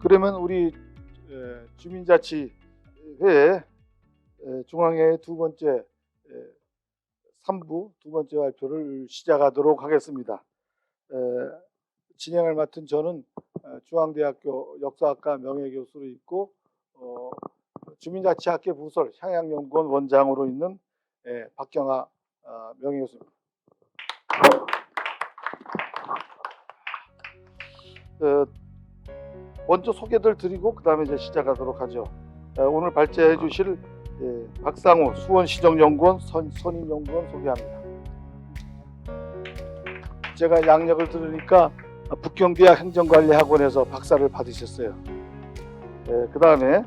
그러면 우리 주민자치회 중앙회 두 번째 3부 두 번째 발표를 시작하도록 하겠습니다. 진행을 맡은 저는 중앙대학교 역사학과 명예교수로 있고 주민자치학회 부설 향양연구원 원장으로 있는 박경하 명예교수입니다. 먼저 소개를 드리고 그 다음에 이제 시작하도록 하죠. 오늘 발제해 주실 박상우 수원시정연구원 선임연구원 소개합니다. 제가 양력을 들으니까 북경대학 행정관리학원에서 박사를 받으셨어요. 그 다음에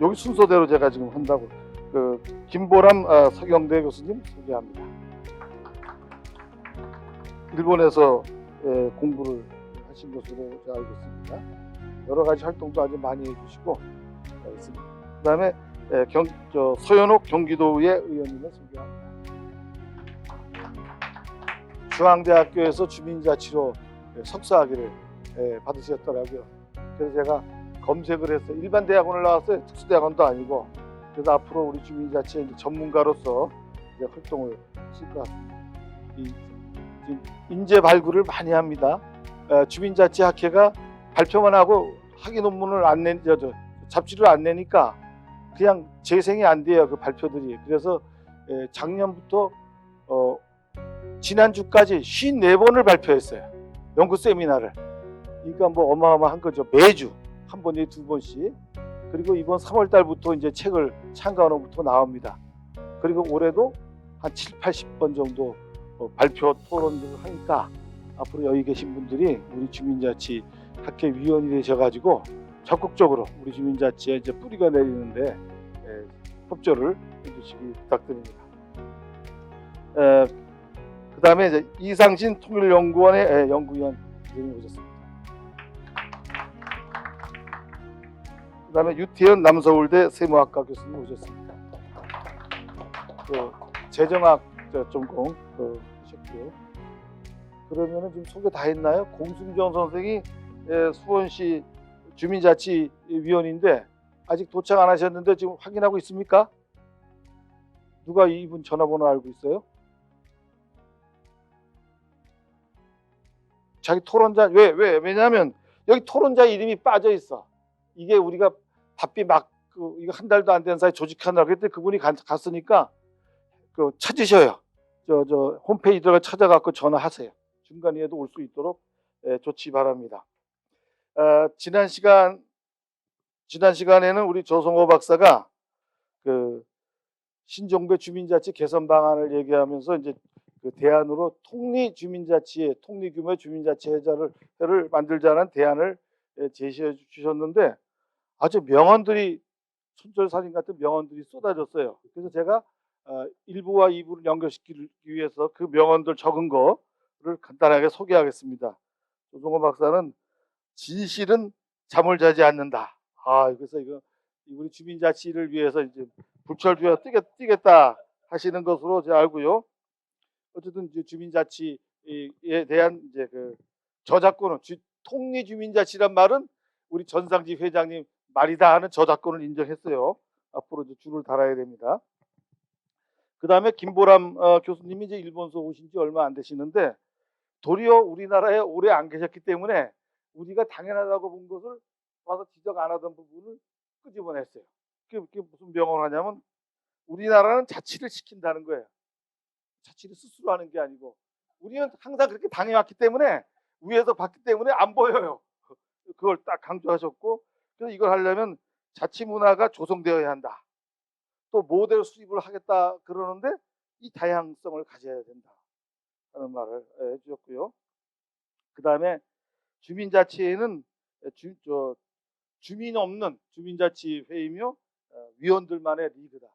여기 순서대로 제가 지금 한다고 김보람 서경대 교수님 소개합니다. 일본에서 공부를 하신 것으로 제가 알고 있습니다. 여러 가지 활동도 아주 많이 해주시고 있습니다. 그 다음에 서현옥 경기도의 의원님을 소개합니다. 중앙대학교에서 주민자치로 석사학위를 받으셨더라고요. 그래서 제가 검색을 했어요. 일반 대학원을 나왔어요. 특수대학원도 아니고. 그래서 앞으로 우리 주민자치 전문가로서 이제 활동을 하실 것 같습니다. 인재 발굴을 많이 합니다. 주민자치학회가 발표만 하고 학위 논문을 안 잡지를 안 내니까 그냥 재생이 안 돼요. 그 발표들이. 그래서 작년부터 지난주까지 54번을 발표했어요. 연구 세미나를. 그러니까 뭐 어마어마한 거죠. 매주 한 번에 두 번씩. 그리고 이번 3월 달부터 이제 책을 창간호부터 나옵니다. 그리고 올해도 한 7, 80번 정도 발표 토론을 하니까 앞으로 여기 계신 분들이 우리 주민자치 학회 위원이 되셔가지고 적극적으로 우리 주민자치에 이제 뿌리가 내리는데 협조를 해주시기 부탁드립니다. 그 다음에 이제 이상신 통일연구원의 연구위원 선생님 오셨습니다. 그 다음에 유태현 남서울대 세무학과 교수님 오셨습니다. 재정학 전공 하셨고요. 그러면은 지금 소개 다 했나요? 공승정 선생이 수원시 주민자치위원인데 아직 도착 안 하셨는데 지금 확인하고 있습니까? 누가 이분 전화번호 알고 있어요? 자기 토론자 왜냐하면 여기 토론자 이름이 빠져 있어. 이게 우리가 바삐 막 이거 한 달도 안 된 사이 조직하느라 그랬더니 그분이 갔으니까 찾으셔요. 저 홈페이지 들어가 찾아갖고 전화하세요. 중간에도 올 수 있도록 조치 바랍니다. 지난 시간에는 우리 조성호 박사가 신정부의 주민자치 개선 방안을 얘기하면서 이제 그 대안으로 통리 규모의 주민자치회를 만들자는 대안을 제시해 주셨는데 아주 명언들이 촌철살인 같은 명언들이 쏟아졌어요. 그래서 제가 1부와 2부를 연결시키기 위해서 그 명언들 적은 거를 간단하게 소개하겠습니다. 조성호 박사는 진실은 잠을 자지 않는다. 그래서 이거 우리 주민자치를 위해서 이제 불철주야 뛰겠다 하시는 것으로 제가 알고요. 어쨌든 이제 주민자치에 대한 이제 저작권은 통리 주민자치란 말은 우리 전상지 회장님 말이다 하는 저작권을 인정했어요. 앞으로 이제 줄을 달아야 됩니다. 그 다음에 김보람 교수님이 이제 일본서 오신 지 얼마 안 되시는데 도리어 우리나라에 오래 안 계셨기 때문에 우리가 당연하다고 본 것을 와서 지적 안 하던 부분을 끄집어냈어요. 그게 무슨 명언하냐면 우리나라는 자치를 시킨다는 거예요. 자치를 스스로 하는 게 아니고 우리는 항상 그렇게 당해왔기 때문에 위에서 봤기 때문에 안 보여요. 그걸 딱 강조하셨고 그래서 이걸 하려면 자치 문화가 조성되어야 한다. 또 모델 수립을 하겠다 그러는데 이 다양성을 가져야 된다 하는 말을 해주셨고요. 그 다음에 주민자치회는 주민 없는 주민자치회이며 위원들만의 리그다.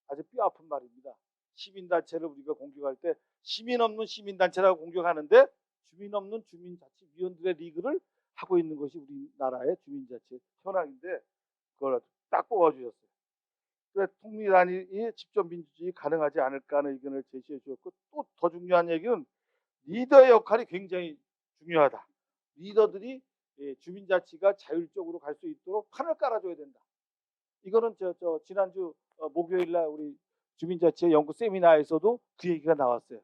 아주 뼈아픈 말입니다. 시민단체를 우리가 공격할 때 시민 없는 시민단체라고 공격하는데 주민 없는 주민자치위원들의 리그를 하고 있는 것이 우리나라의 주민자치 현황인데 그걸 딱 뽑아주셨어요. 그래서 통리단위 직접 민주주의 가능하지 않을까 하는 의견을 제시해 주셨고 또 더 중요한 얘기는 리더의 역할이 굉장히 중요하다. 리더들이 주민자치가 자율적으로 갈 수 있도록 판을 깔아줘야 된다. 이거는 지난주 목요일 날 우리 주민자치 연구 세미나에서도 그 얘기가 나왔어요.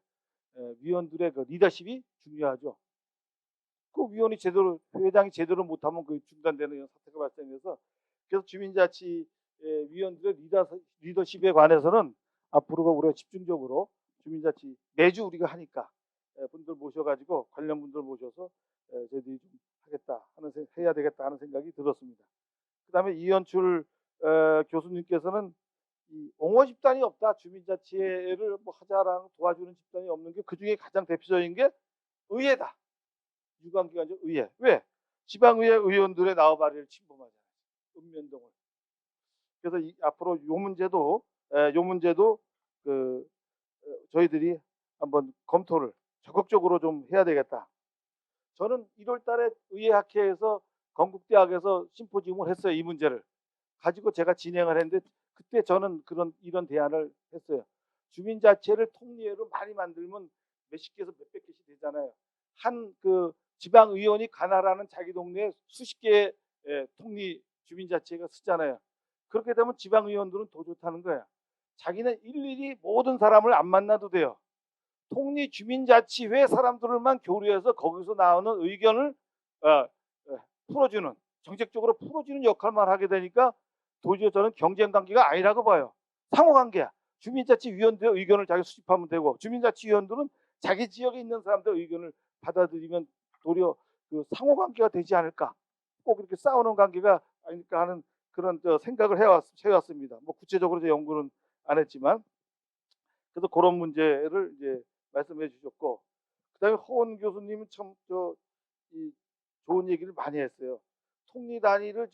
위원들의 그 리더십이 중요하죠. 그 위원이 제대로, 회장이 제대로 못하면 그 중단되는 이런 사태가 발생해서, 그래서 주민자치 위원들의 리더십에 관해서는 앞으로가 우리가 집중적으로 주민자치 매주 우리가 하니까 분들 모셔가지고 관련 분들 모셔서 저희들이 좀 하겠다 하는, 해야 되겠다 하는 생각이 들었습니다. 그다음에 이현출 교수님께서는 이 옹호 집단이 없다, 주민자치를 뭐 하자라는 도와주는 집단이 없는 게, 그 중에 가장 대표적인 게 의회다. 유관기관적 의회. 왜? 지방의회 의원들의 나와바리를 침범하잖아요. 읍면동을. 그래서 앞으로 요 문제도 그 저희들이 한번 검토를 적극적으로 좀 해야 되겠다. 저는 1월 달에 의회학회에서 건국대학에서 심포지움을 했어요. 이 문제를 가지고 제가 진행을 했는데, 그때 저는 이런 대안을 했어요. 주민자치를 통리회로 많이 만들면 몇십 개에서 몇백 개씩 되잖아요. 한 그 지방의원이 가나라는 자기 동네에 수십 개의 통리 주민자치가 쓰잖아요. 그렇게 되면 지방의원들은 더 좋다는 거야. 자기는 일일이 모든 사람을 안 만나도 돼요. 통리 주민자치회 사람들만 교류해서 거기서 나오는 의견을 풀어주는, 정책적으로 풀어주는 역할만 하게 되니까 도저히 저는 경쟁 관계가 아니라고 봐요. 상호 관계야. 주민자치위원들의 의견을 자기 수집하면 되고, 주민자치위원들은 자기 지역에 있는 사람들의 의견을 받아들이면 도리어 그 상호 관계가 되지 않을까. 꼭 이렇게 싸우는 관계가 아닐까 하는 그런 생각을 해왔습니다. 뭐 구체적으로 연구는 안 했지만, 그래서 그런 문제를 이제 말씀해 주셨고, 그다음에 허원 교수님은 참 좋은 얘기를 많이 했어요. 통리 단위를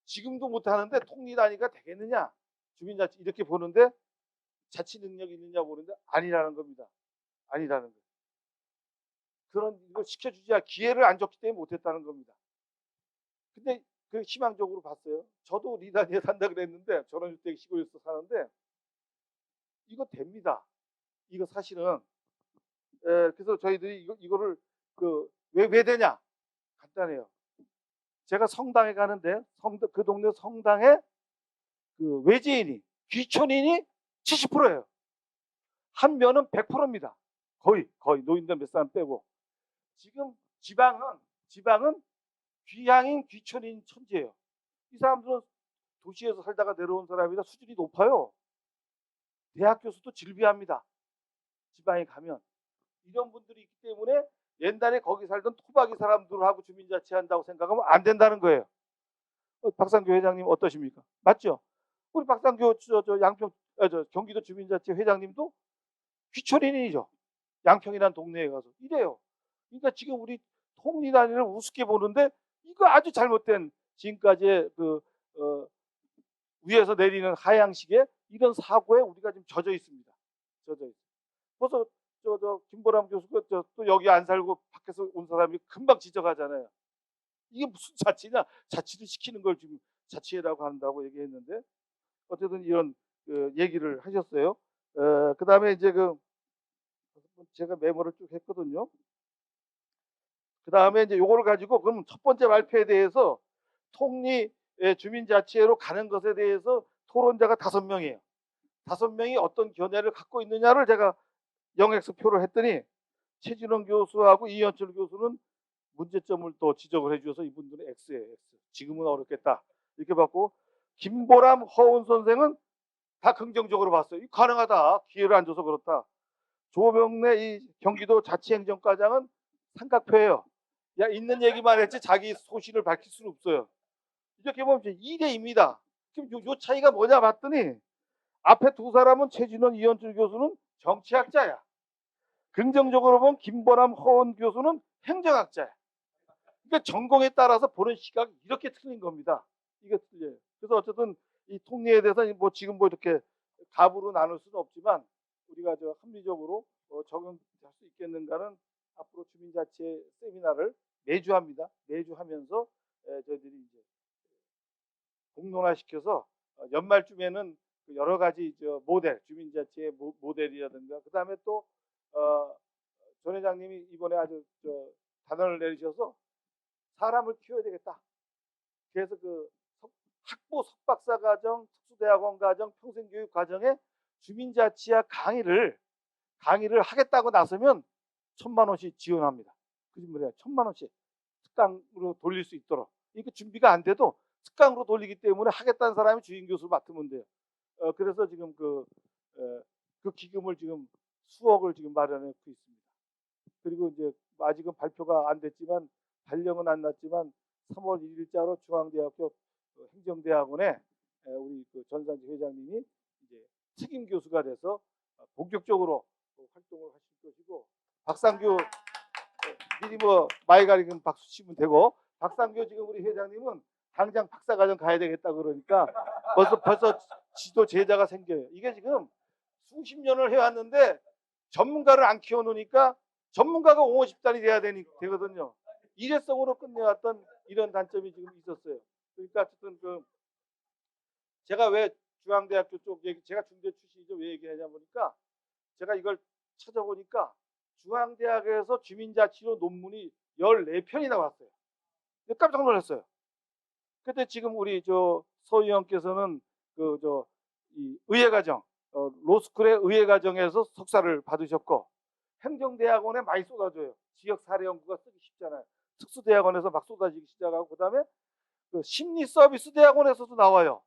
지금도 못 하는데 통리 단위가 되겠느냐? 주민자치 이렇게 보는데 자치 능력이 있느냐 보는데 아니라는 겁니다. 아니라는 거예요. 그런 이걸 시켜주지 기회를 안 줬기 때문에 못했다는 겁니다. 근데 그 희망적으로 봤어요. 저도 리단위에 산다 그랬는데, 전원주택 시골에서 사는데 이거 됩니다. 이거 사실은 그래서 저희들이 이거를 왜 되냐? 간단해요. 제가 성당에 가는데 그 동네 성당에 그 외지인이, 귀촌인이 70%예요. 한 면은 100%입니다. 거의 노인들 몇 사람 빼고. 지금 지방은 귀향인 귀촌인 천지예요. 이 사람들은 도시에서 살다가 내려온 사람이라 수준이 높아요. 대학 교수도 질비합니다. 지방에 가면. 이런 분들이 있기 때문에 옛날에 거기 살던 토박이 사람들하고 주민자치 한다고 생각하면 안 된다는 거예요. 박상규 회장님 어떠십니까? 맞죠? 우리 박상규 경기도 주민자치 회장님도 귀촌인이죠. 양평이라는 동네에 가서 이래요. 그러니까 지금 우리 통리 단위를 우습게 보는데, 이거 아주 잘못된, 지금까지의 위에서 내리는 하향식의 이런 사고에 우리가 지금 젖어 있습니다. 그래서 김보람 교수가 또 여기 안 살고 밖에서 온 사람이 금방 지적하잖아요. 이게 무슨 자치냐? 자치를 시키는 걸 지금 자치회라고 한다고 얘기했는데, 어쨌든 이런 얘기를 하셨어요. 그 다음에 이제 제가 메모를 쭉 했거든요. 그 다음에 이제 요거를 가지고, 그럼 첫 번째 발표에 대해서 통리 주민자치회로 가는 것에 대해서 토론자가 5명이에요. 5명이 어떤 견해를 갖고 있느냐를 제가 영엑스표를 했더니, 최진원 교수하고 이현철 교수는 문제점을 또 지적을 해주셔서 이분들은 X예요. X. 지금은 어렵겠다 이렇게 봤고, 김보람, 허운 선생은 다 긍정적으로 봤어요. 가능하다. 기회를 안 줘서 그렇다. 조병래 이 경기도 자치행정과장은 삼각표예요. 야, 있는 얘기만 했지 자기 소신을 밝힐 수는 없어요. 이렇게 보면 2대2입니다. 그럼 요 차이가 뭐냐 봤더니, 앞에 두 사람은 최진원, 이현철 교수는 정치학자야. 긍정적으로 보면 김보람, 허원 교수는 행정학자야. 그러니까 전공에 따라서 보는 시각이 이렇게 틀린 겁니다. 이게 틀려요. 그래서 어쨌든 이 통리에 대해서 뭐 지금 뭐 이렇게 갑으로 나눌 수는 없지만, 우리가 합리적으로 적용할 수 있겠는가는 앞으로 주민자치 세미나를 매주 합니다. 매주 하면서 저희들이 이제 공론화시켜서 연말쯤에는 여러 가지 모델, 주민자치의 모델이라든가, 그 다음에 또 전 회장님이 이번에 아주 단언을 내리셔서 사람을 키워야 되겠다. 그래서 그 학부 석박사 과정, 특수대학원 과정, 평생교육 과정에 주민자치와 강의를 하겠다고 나서면 1,000만 원씩 지원합니다. 그 말이야, 1,000만 원씩 특강으로 돌릴 수 있도록. 이게 준비가 안 돼도 특강으로 돌리기 때문에 하겠다는 사람이 주임 교수 맡으면 돼요. 그래서 지금 그 기금을 지금 수억을 지금 마련해 놓고 있습니다. 그리고 이제 아직은 발표가 안 됐지만 발령은 안 났지만 3월 1일자로 중앙대학교 행정대학원에 우리 그 전상지 회장님이 이제 책임 교수가 돼서 본격적으로 활동을 하실 것이고, 박상규 미리 뭐 마이가리금 박수 치면 되고, 박상규 지금 우리 회장님은 당장 박사과정 가야 되겠다 그러니까 벌써 지도 제자가 생겨요. 이게 지금 수십 년을 해왔는데 전문가를 안 키워놓으니까 전문가가 옹호집단이 돼야 되거든요. 일회성으로 끝내왔던 이런 단점이 지금 있었어요. 그러니까 어쨌든 그 제가 왜 중앙대학교 쪽 얘기, 제가 중대 출신이죠, 왜 얘기하냐 보니까 제가 이걸 찾아보니까 중앙대학에서 주민자치로 논문이 14편이 나왔어요. 깜짝 놀랐어요. 그때 지금 우리 서 의원께서는 이 의예과정, 로스쿨의 의예과정에서 석사를 받으셨고, 행정대학원에 많이 쏟아져요. 지역 사례 연구가 쓰기 쉽잖아요. 특수대학원에서 막 쏟아지기 시작하고, 그다음에 그 심리 서비스 대학원에서도 나와요.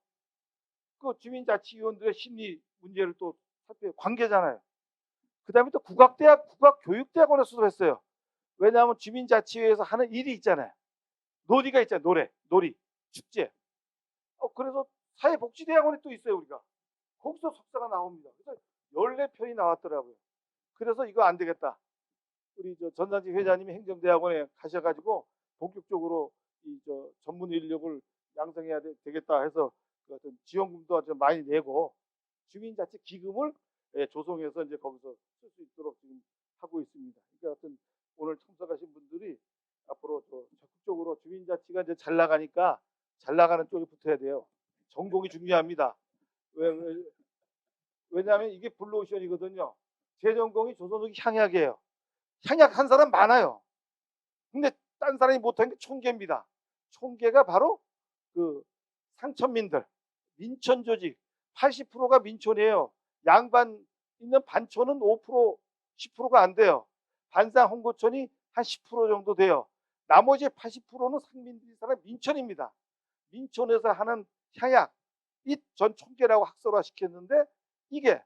그 주민자치위원들의 심리 문제를 또 살펴 관계잖아요. 그다음에 또 국악교육대학원에서도 했어요. 왜냐하면 주민자치회에서 하는 일이 있잖아요. 놀이가 있잖아요. 놀이, 축제. 그래서 사회복지대학원이 또 있어요, 우리가. 거기서 석사가 나옵니다. 그래서 14편이 나왔더라고요. 그래서 이거 안 되겠다. 우리 전상지 회장님이 행정대학원에 가셔가지고 본격적으로 이 전문 인력을 양성해야 되겠다 해서 그 어떤 지원금도 좀 많이 내고 주민자치 기금을 조성해서 이제 거기서 쓸 수 있도록 지금 하고 있습니다. 그러니까 어떤 오늘 참석하신 분들이 앞으로 적극적으로 주민자치가 이제 잘 나가니까 잘 나가는 쪽에 붙어야 돼요. 전공이 중요합니다. 왜냐하면 이게 블루오션이거든요. 제 전공이 조선族향약이에요. 향약 한 사람 많아요. 근데 딴 사람이 못하는 게 총계입니다. 총계가 바로 그 상천민들, 민촌 조직 80%가 민촌이에요. 양반 있는 반촌은 5%, 10%가 안 돼요. 반상 홍고촌이 한 10% 정도 돼요. 나머지 80%는 상민들이 사는 민촌입니다. 민촌에서 하는 향약, 이 전 총계라고 학설화 시켰는데 이게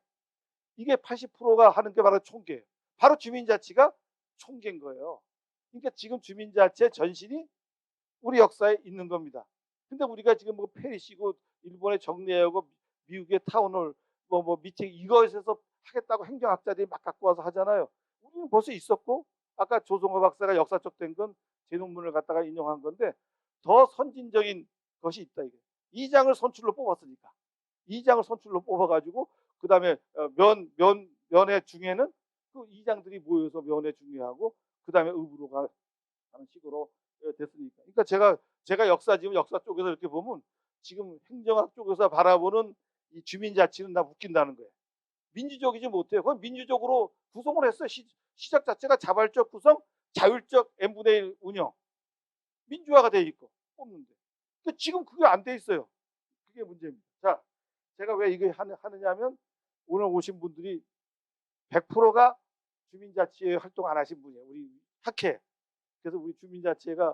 80%가 하는 게 바로 총계예요. 바로 주민자치가 총계인 거예요. 그러니까 지금 주민자치의 전신이 우리 역사에 있는 겁니다. 근데 우리가 지금 뭐 페리시고 일본의 정례하고 미국의 타운홀 뭐 미팅 이것에서 하겠다고 행정학자들이 막 갖고 와서 하잖아요. 우리는 벌써 있었고, 아까 조성호 박사가 역사적 된 건 제 논문을 갖다가 인용한 건데 더 선진적인 것이 있다 이게. 2장을 선출로 뽑았으니까 2장을 선출로 뽑아가지고 그 다음에 면회 중에는 그 2장들이 모여서 면회 중회하고 그 다음에 읍으로 가는 식으로 됐으니까. 그러니까 제가 역사 쪽에서 이렇게 보면 지금 행정학 쪽에서 바라보는 이 주민자치는 다 웃긴다는 거예요. 민주적이지 못해요. 그건 민주적으로 구성을 했어요. 시작 자체가 자발적 구성, 자율적 n분의 1 운영, 민주화가 돼 있고 뽑는데. 근데 지금 그게 안 돼 있어요. 그게 문제입니다. 자, 제가 왜 이거 하느냐면 오늘 오신 분들이 100%가 주민자치회 활동 안 하신 분이에요. 우리 학회. 그래서 우리 주민자치회를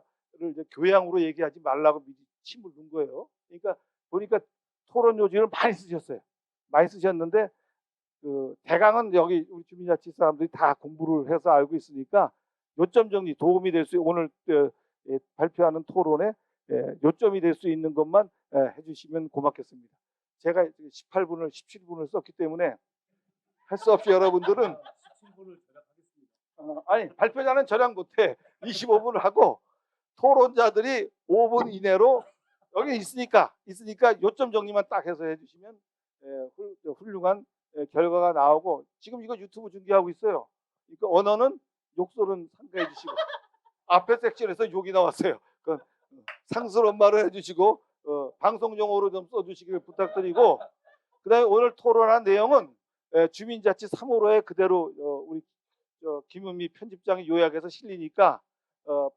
이제 교양으로 얘기하지 말라고 미리 침을 넣은 거예요. 그러니까 보니까 토론 요지를 많이 쓰셨어요. 많이 쓰셨는데 그 대강은 여기 우리 주민자치 사람들이 다 공부를 해서 알고 있으니까 요점 정리 도움이 될 수 오늘 발표하는 토론에 요점이 될 수 있는 것만 해주시면 고맙겠습니다. 제가 18분을 17분을 썼기 때문에 할 수 없이 여러분들은 17분을 절약하겠습니다. 아니 발표자는 절약 못해. 25분을 하고 토론자들이 5분 이내로 여기 있으니까 요점 정리만 딱 해서 해주시면 훌륭한 결과가 나오고, 지금 이거 유튜브 중계하고 있어요. 그러니까 언어는 욕설은 삼가해 주시고 앞에 섹션에서 욕이 나왔어요. 상스러운 말을 해주시고 방송 용어로 좀 써주시길 부탁드리고, 그다음에 오늘 토론한 내용은 주민자치 3호로에 그대로 우리 김은미 편집장이 요약해서 실리니까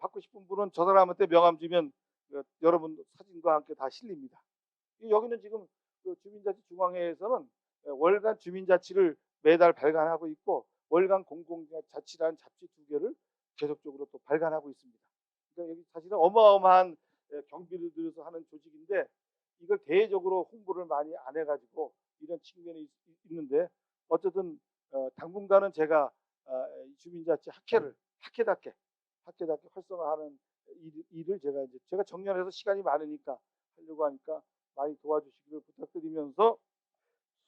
받고 싶은 분은 저 사람한테 명함 주면 여러분 사진과 함께 다 실립니다. 여기는 지금 그 주민자치중앙회에서는 월간 주민자치를 매달 발간하고 있고 월간 공공자치라는 잡지 2개를 계속적으로 또 발간하고 있습니다. 그러니까 여기 사실은 어마어마한 경비를 들여서 하는 조직인데 이걸 대외적으로 홍보를 많이 안 해가지고 이런 측면이 있는데 어쨌든 당분간은 제가 주민자치 학회답게 활성화하는 일을 제가 정년해서 시간이 많으니까 하려고 하니까 많이 도와주시기를 부탁드리면서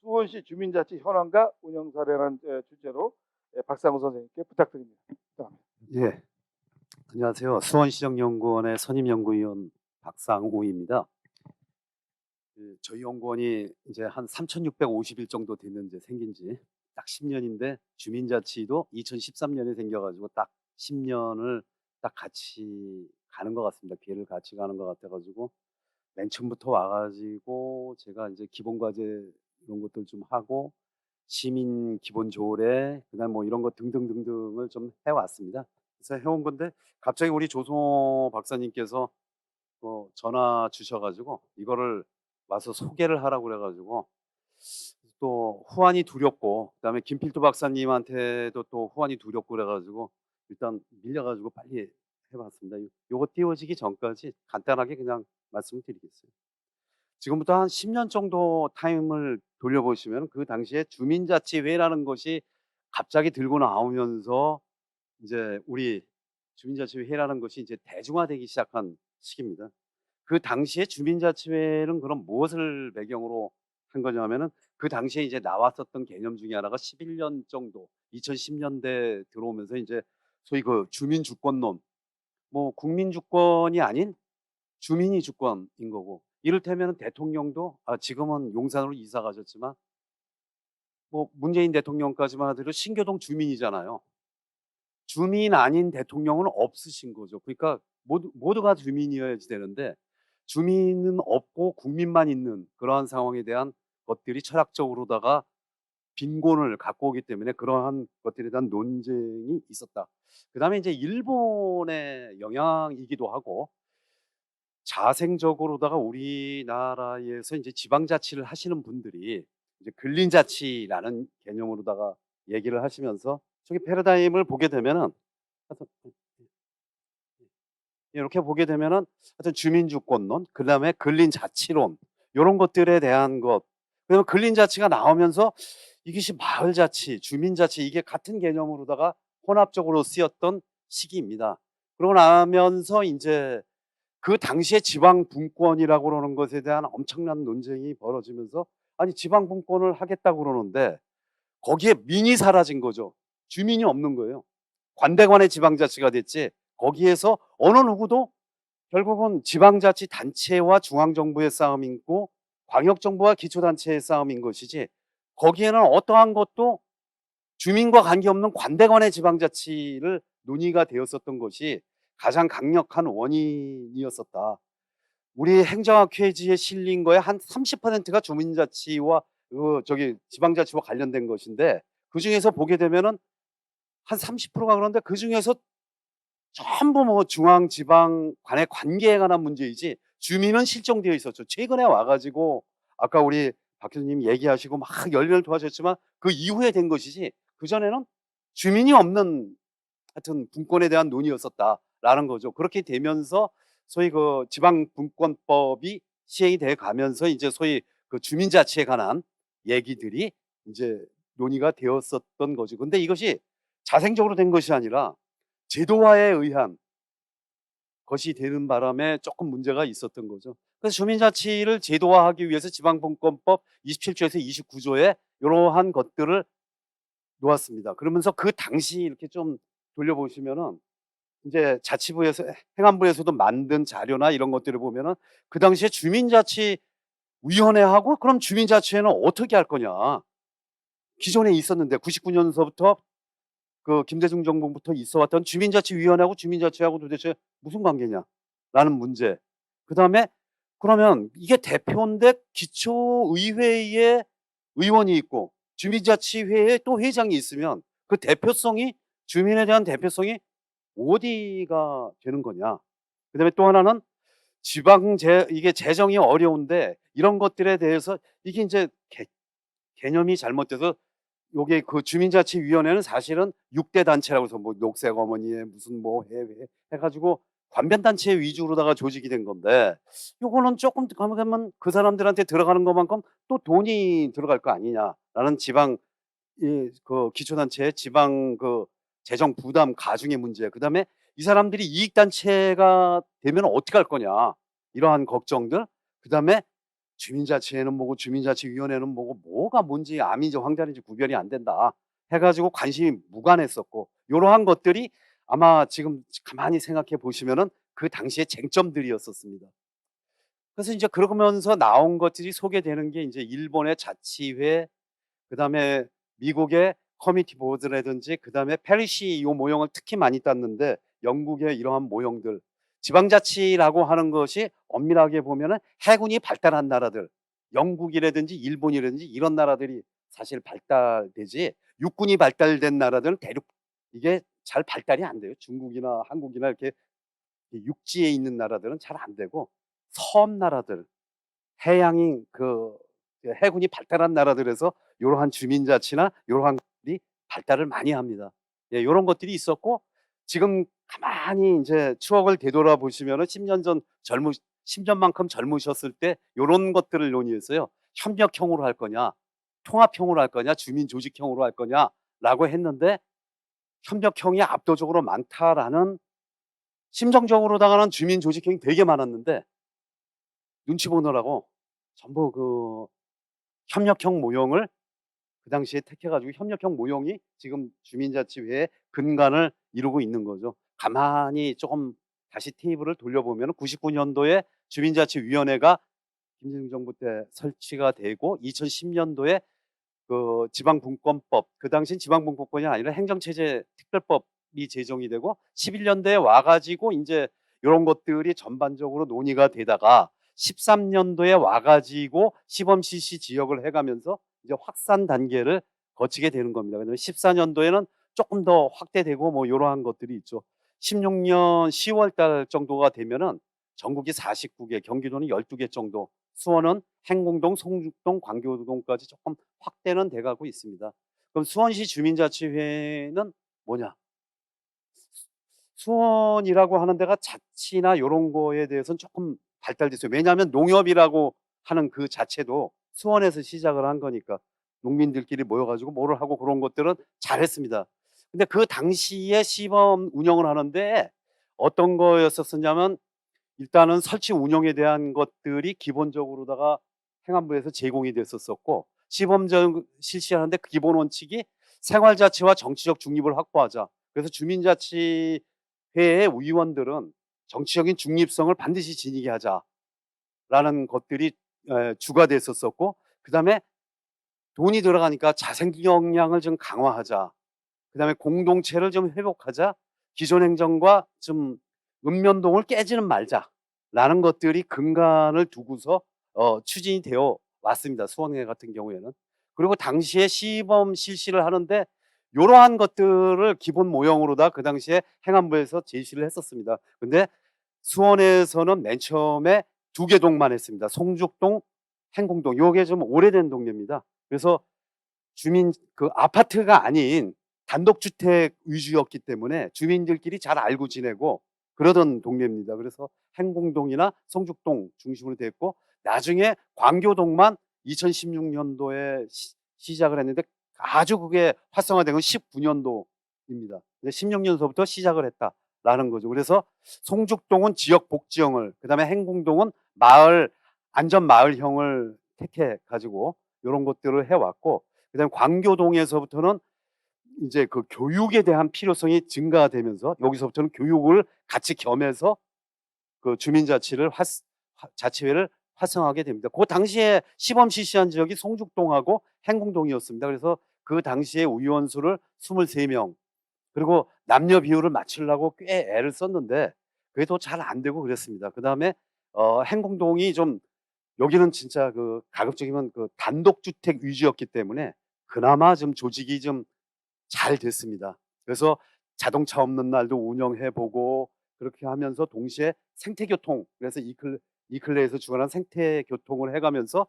수원시 주민자치 현황과 운영 사례라는 주제로 박상우 선생님께 부탁드립니다. 예, 안녕하세요. 수원시정연구원의 선임연구위원 박상우입니다. 저희 연구원이 이제 한 3,650일 정도 됐는 이제 생긴 지 딱 10년인데 주민자치도 2013년에 생겨가지고 딱 10년을 딱 같이 가는 것 같습니다. 기회를 같이 가는 것 같아가지고 맨 처음부터 와가지고 제가 이제 기본과제 이런 것들 좀 하고 시민 기본 조례 그다음 뭐 이런 거 등등등등을 좀 해왔습니다. 그래서 해온 건데 갑자기 우리 조성호 박사님께서 전화 주셔가지고 이거를 와서 소개를 하라고 그래가지고 또 후환이 두렵고 그다음에 김필두 박사님한테도 또 후환이 두렵고 그래가지고 일단 밀려가지고 빨리 해봤습니다. 요거 띄워지기 전까지 간단하게 그냥 말씀드리겠어요. 지금부터 한 10년 정도 타임을 돌려보시면 그 당시에 주민자치회라는 것이 갑자기 들고 나오면서 이제 우리 주민자치회라는 것이 이제 대중화되기 시작한 시기입니다. 그 당시에 주민자치회는 그럼 무엇을 배경으로 한 거냐면은 그 당시에 이제 나왔었던 개념 중에 하나가 11년 정도 2010년대 들어오면서 이제 소위 그 주민주권론 뭐 국민주권이 아닌 주민이 주권인 거고 이를테면 대통령도 지금은 용산으로 이사 가셨지만 뭐 문재인 대통령까지만 하더라도 신교동 주민이잖아요. 주민 아닌 대통령은 없으신 거죠. 그러니까 모두가 주민이어야지 되는데 주민은 없고 국민만 있는 그러한 상황에 대한 것들이 철학적으로다가 빈곤을 갖고 오기 때문에 그러한 것들에 대한 논쟁이 있었다. 그다음에 이제 일본의 영향이기도 하고 자생적으로다가 우리나라에서 이제 지방자치를 하시는 분들이 이제 근린자치라는 개념으로다가 얘기를 하시면서 저기 패러다임을 보게 되면은 이렇게 보게 되면은 하여튼 주민주권론, 그다음에 근린자치론 요런 것들에 대한 것. 그다음에 근린자치가 나오면서 이것이 마을자치, 주민자치 이게 같은 개념으로다가 혼합적으로 쓰였던 시기입니다. 그러고 나면서 이제 그 당시에 지방분권이라고 그러는 것에 대한 엄청난 논쟁이 벌어지면서 아니 지방분권을 하겠다고 그러는데 거기에 민이 사라진 거죠. 주민이 없는 거예요. 관대관의 지방자치가 됐지 거기에서 어느 누구도 결국은 지방자치단체와 중앙정부의 싸움이고 광역정부와 기초단체의 싸움인 것이지 거기에는 어떠한 것도 주민과 관계없는 관대관의 지방자치를 논의가 되었었던 것이 가장 강력한 원인이었었다. 우리 행정학회지에 실린 거에 한 30%가 주민자치와 지방자치와 관련된 것인데 그 중에서 보게 되면은 한 30%가 그런데 그 중에서 전부 뭐 중앙 지방 간의 관계에 관한 문제이지 주민은 실종되어 있었죠. 최근에 와가지고 아까 우리 박 교수님 얘기하시고 막 열렬 도와줬지만 그 이후에 된 것이지 그 전에는 주민이 없는 하여튼 분권에 대한 논의였었다라는 거죠. 그렇게 되면서 소위 그 지방분권법이 시행이 돼 가면서 이제 소위 그 주민자치에 관한 얘기들이 이제 논의가 되었었던 거죠. 근데 이것이 자생적으로 된 것이 아니라 제도화에 의한 것이 되는 바람에 조금 문제가 있었던 거죠. 그래서 주민자치를 제도화하기 위해서 지방분권법 27조에서 29조에 이러한 것들을 놓았습니다. 그러면서 그 당시 이렇게 좀 돌려보시면은 이제 자치부에서 행안부에서도 만든 자료나 이런 것들을 보면은 그 당시에 주민자치위원회하고 그럼 주민자치회는 어떻게 할 거냐. 기존에 있었는데 99년서부터 그 김대중 정부부터 있어왔던 주민자치위원회하고 주민자치하고 도대체 무슨 관계냐라는 문제. 그다음에 그러면 이게 대표인데 기초의회에 의원이 있고 주민자치회에 또 회장이 있으면 그 대표성이 주민에 대한 대표성이 어디가 되는 거냐. 그다음에 또 하나는 이게 재정이 어려운데 이런 것들에 대해서 이게 인제 개념이 잘못돼서 요게 그 주민자치위원회는 사실은 6대 단체라고 해서 뭐 녹색 어머니에 무슨 뭐 해 가지고 관변단체 위주로다가 조직이 된 건데 요거는 쪼끔 가면 그 사람들한테 들어가는 것만큼 또 돈이 들어갈 거 아니냐라는 지방 기초단체의 지방 재정 부담 가중의 문제, 그다음에 이 사람들이 이익단체가 되면 어떡할 거냐 이러한 걱정들, 그다음에 주민자치회는 뭐고 주민자치위원회는 뭐고 뭐가 뭔지 암인지 황달인지 구별이 안 된다 해 가지고 관심이 무관했었고, 요러한 것들이 아마 지금 가만히 생각해 보시면은 그 당시의 쟁점들이었었습니다. 그래서 인제 그러면서 나온 것들이 소개되는 게 인제 일본의 자치회, 그다음에 미국의 커미티 보드라든지, 그다음에 페리시 요 모형을 특히 많이 땄는데 영국의 이러한 모형들, 지방자치라고 하는 것이 엄밀하게 보면은 해군이 발달한 나라들, 영국이라든지 일본이라든지 이런 나라들이 사실 발달되지, 육군이 발달된 나라들은 대륙 이게 잘 발달이 안 돼요. 중국이나 한국이나 이렇게 육지에 있는 나라들은 잘 안 되고, 섬 나라들, 해양이 해군이 발달한 나라들에서 요러한 주민자치나 요러한 것들이 발달을 많이 합니다. 예, 요런 것들이 있었고, 지금 가만히 인제 추억을 되돌아 보시면은 10년 전 젊으 10 년만큼 젊으셨을 때 요런 것들을 논의했어요. 협력형으로 할 거냐, 통합형으로 할 거냐, 주민 조직형으로 할 거냐라고 했는데, 협력형이 압도적으로 많다라는, 심정적으로다가는 주민 조직형이 되게 많았는데 눈치 보느라고 전부 협력형 모형을 그 당시에 택해 가지고 협력형 모형이 지금 주민자치회의 근간을 이루고 있는 거죠. 가만히 쪼금 다시 테이블을 돌려보면은 99 년도에 주민자치위원회가 김대중 정부 때 설치가 되고, 2010 년도에 지방분권법, 그 당시엔 지방분권법이 아니라 행정체제 특별법이 제정이 되고, 11 년도에 와 가지고 인제 요런 것들이 전반적으로 논의가 되다가 13 년도에 와 가지고 시범 실시 지역을 해 가면서 이제 확산 단계를 거치게 되는 겁니다. 그다음에 14 년도에는 쪼끔 더 확대되고 뭐 요러한 것들이 있죠. 16년 10월 달 정도가 되면은 전국이 49 개, 경기도는 12개 정도, 수원은 행궁동, 송죽동, 광교동까지 조금 확대는 돼 가고 있습니다. 그럼 수원시 주민자치회는 뭐냐? 수원이라고 하는 데가 자치나 요런 거에 대해서는 쪼끔 발달됐어요. 왜냐하면 농협이라고 하는 그 자체도 수원에서 시작을 한 거니까 농민들끼리 모여 가지고 뭐를 하고 그런 것들은 잘했습니다. 근데 그 당시에 시범 운영을 하는데 어떤 거였었냐면, 일단은 설치 운영에 대한 것들이 기본적으로다가 행안부에서 제공이 됐었었고, 시범적 실시하는데 그 기본 원칙이 생활자치와 정치적 중립을 확보하자. 그래서 주민자치회의 위원들은 정치적인 중립성을 반드시 지니게 하자라는 것들이 주가 됐었었고, 그다음에 돈이 들어가니까 자생 역량을 좀 강화하자. 그다음에 공동체를 좀 회복하자. 기존 행정과 좀 읍면동을 깨지는 말자라는 것들이 근간을 두고서 추진이 되어 왔습니다, 수원회 같은 경우에는. 그리고 당시에 시범 실시를 하는데 요러한 것들을 기본 모형으로 다 그 당시에 행안부에서 제시를 했었습니다. 근데 수원에서는 맨 처음에 2개 동만 했습니다. 송죽동, 행궁동. 요게 좀 오래된 동네입니다. 그래서 주민 아파트가 아닌 단독주택 위주였기 때문에 주민들끼리 잘 알고 지내고 그러던 동네입니다. 그래서 행궁동이나 송죽동 중심으로 됐고, 나중에 광교동만 2016 년도에 시작을 했는데 아주 그게 활성화된 건 19 년도입니다. 근데 16 년서부터 시작을 했다라는 거죠. 그래서 송죽동은 지역 복지형을, 그다음에 행궁동은 안전 마을형을 택해 가지고 요런 것들을 해 왔고, 그다음에 광교동에서부터는 인제 교육에 대한 필요성이 증가되면서 여기서부터는 교육을 같이 겸해서 주민자치를 자치회를 활성화하게 됩니다. 고 당시에 시범 실시한 지역이 송죽동하고 행궁동이었습니다. 그래서 그 당시에 의원 수를 23 명, 그리고 남녀 비율을 맞추려고 꽤 애를 썼는데 그게 또 잘 안 되고 그랬습니다. 그다음에 행궁동이 좀, 여기는 진짜 가급적이면 단독주택 위주였기 때문에 그나마 좀 조직이 좀 잘 됐습니다. 그래서 자동차 없는 날도 운영해 보고 그렇게 하면서 동시에 생태교통, 그래서 이클레에서 주관한 생태교통을 해 가면서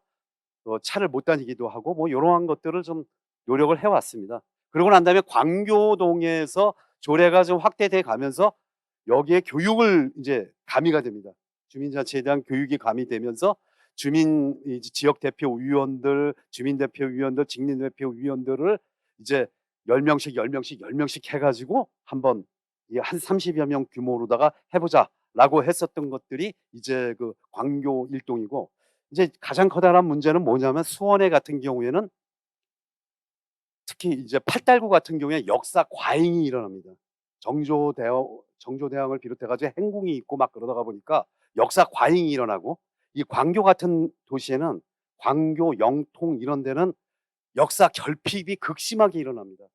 차를 못 다니기도 하고 뭐 요러한 것들을 좀 노력을 해 왔습니다. 그러고 난 다음에 광교동에서 조례가 좀 확대돼 가면서 여기에 교육을 이제 가미가 됩니다. 주민자치에 대한 교육이 가미되면서 지역 대표위원들, 주민대표위원들, 직능대표위원들을 이제 10명씩, 10명씩, 10명씩 해 가지고 한번 이게 한 30여 명 규모로다가 해 보자라고 했었던 것들이 이제 그 광교 일동이고, 이제 가장 커다란 문제는 뭐냐면 수원에 같은 경우에는 특히 이제 팔달구 같은 경우에 역사 과잉이 일어납니다. 정조대왕을 비롯해 가지고 행궁이 있고 막 그러다가 보니까 역사 과잉이 일어나고, 이 광교 같은 도시에는 광교, 영통 이런 데는 역사 결핍이 극심하게 일어납니다.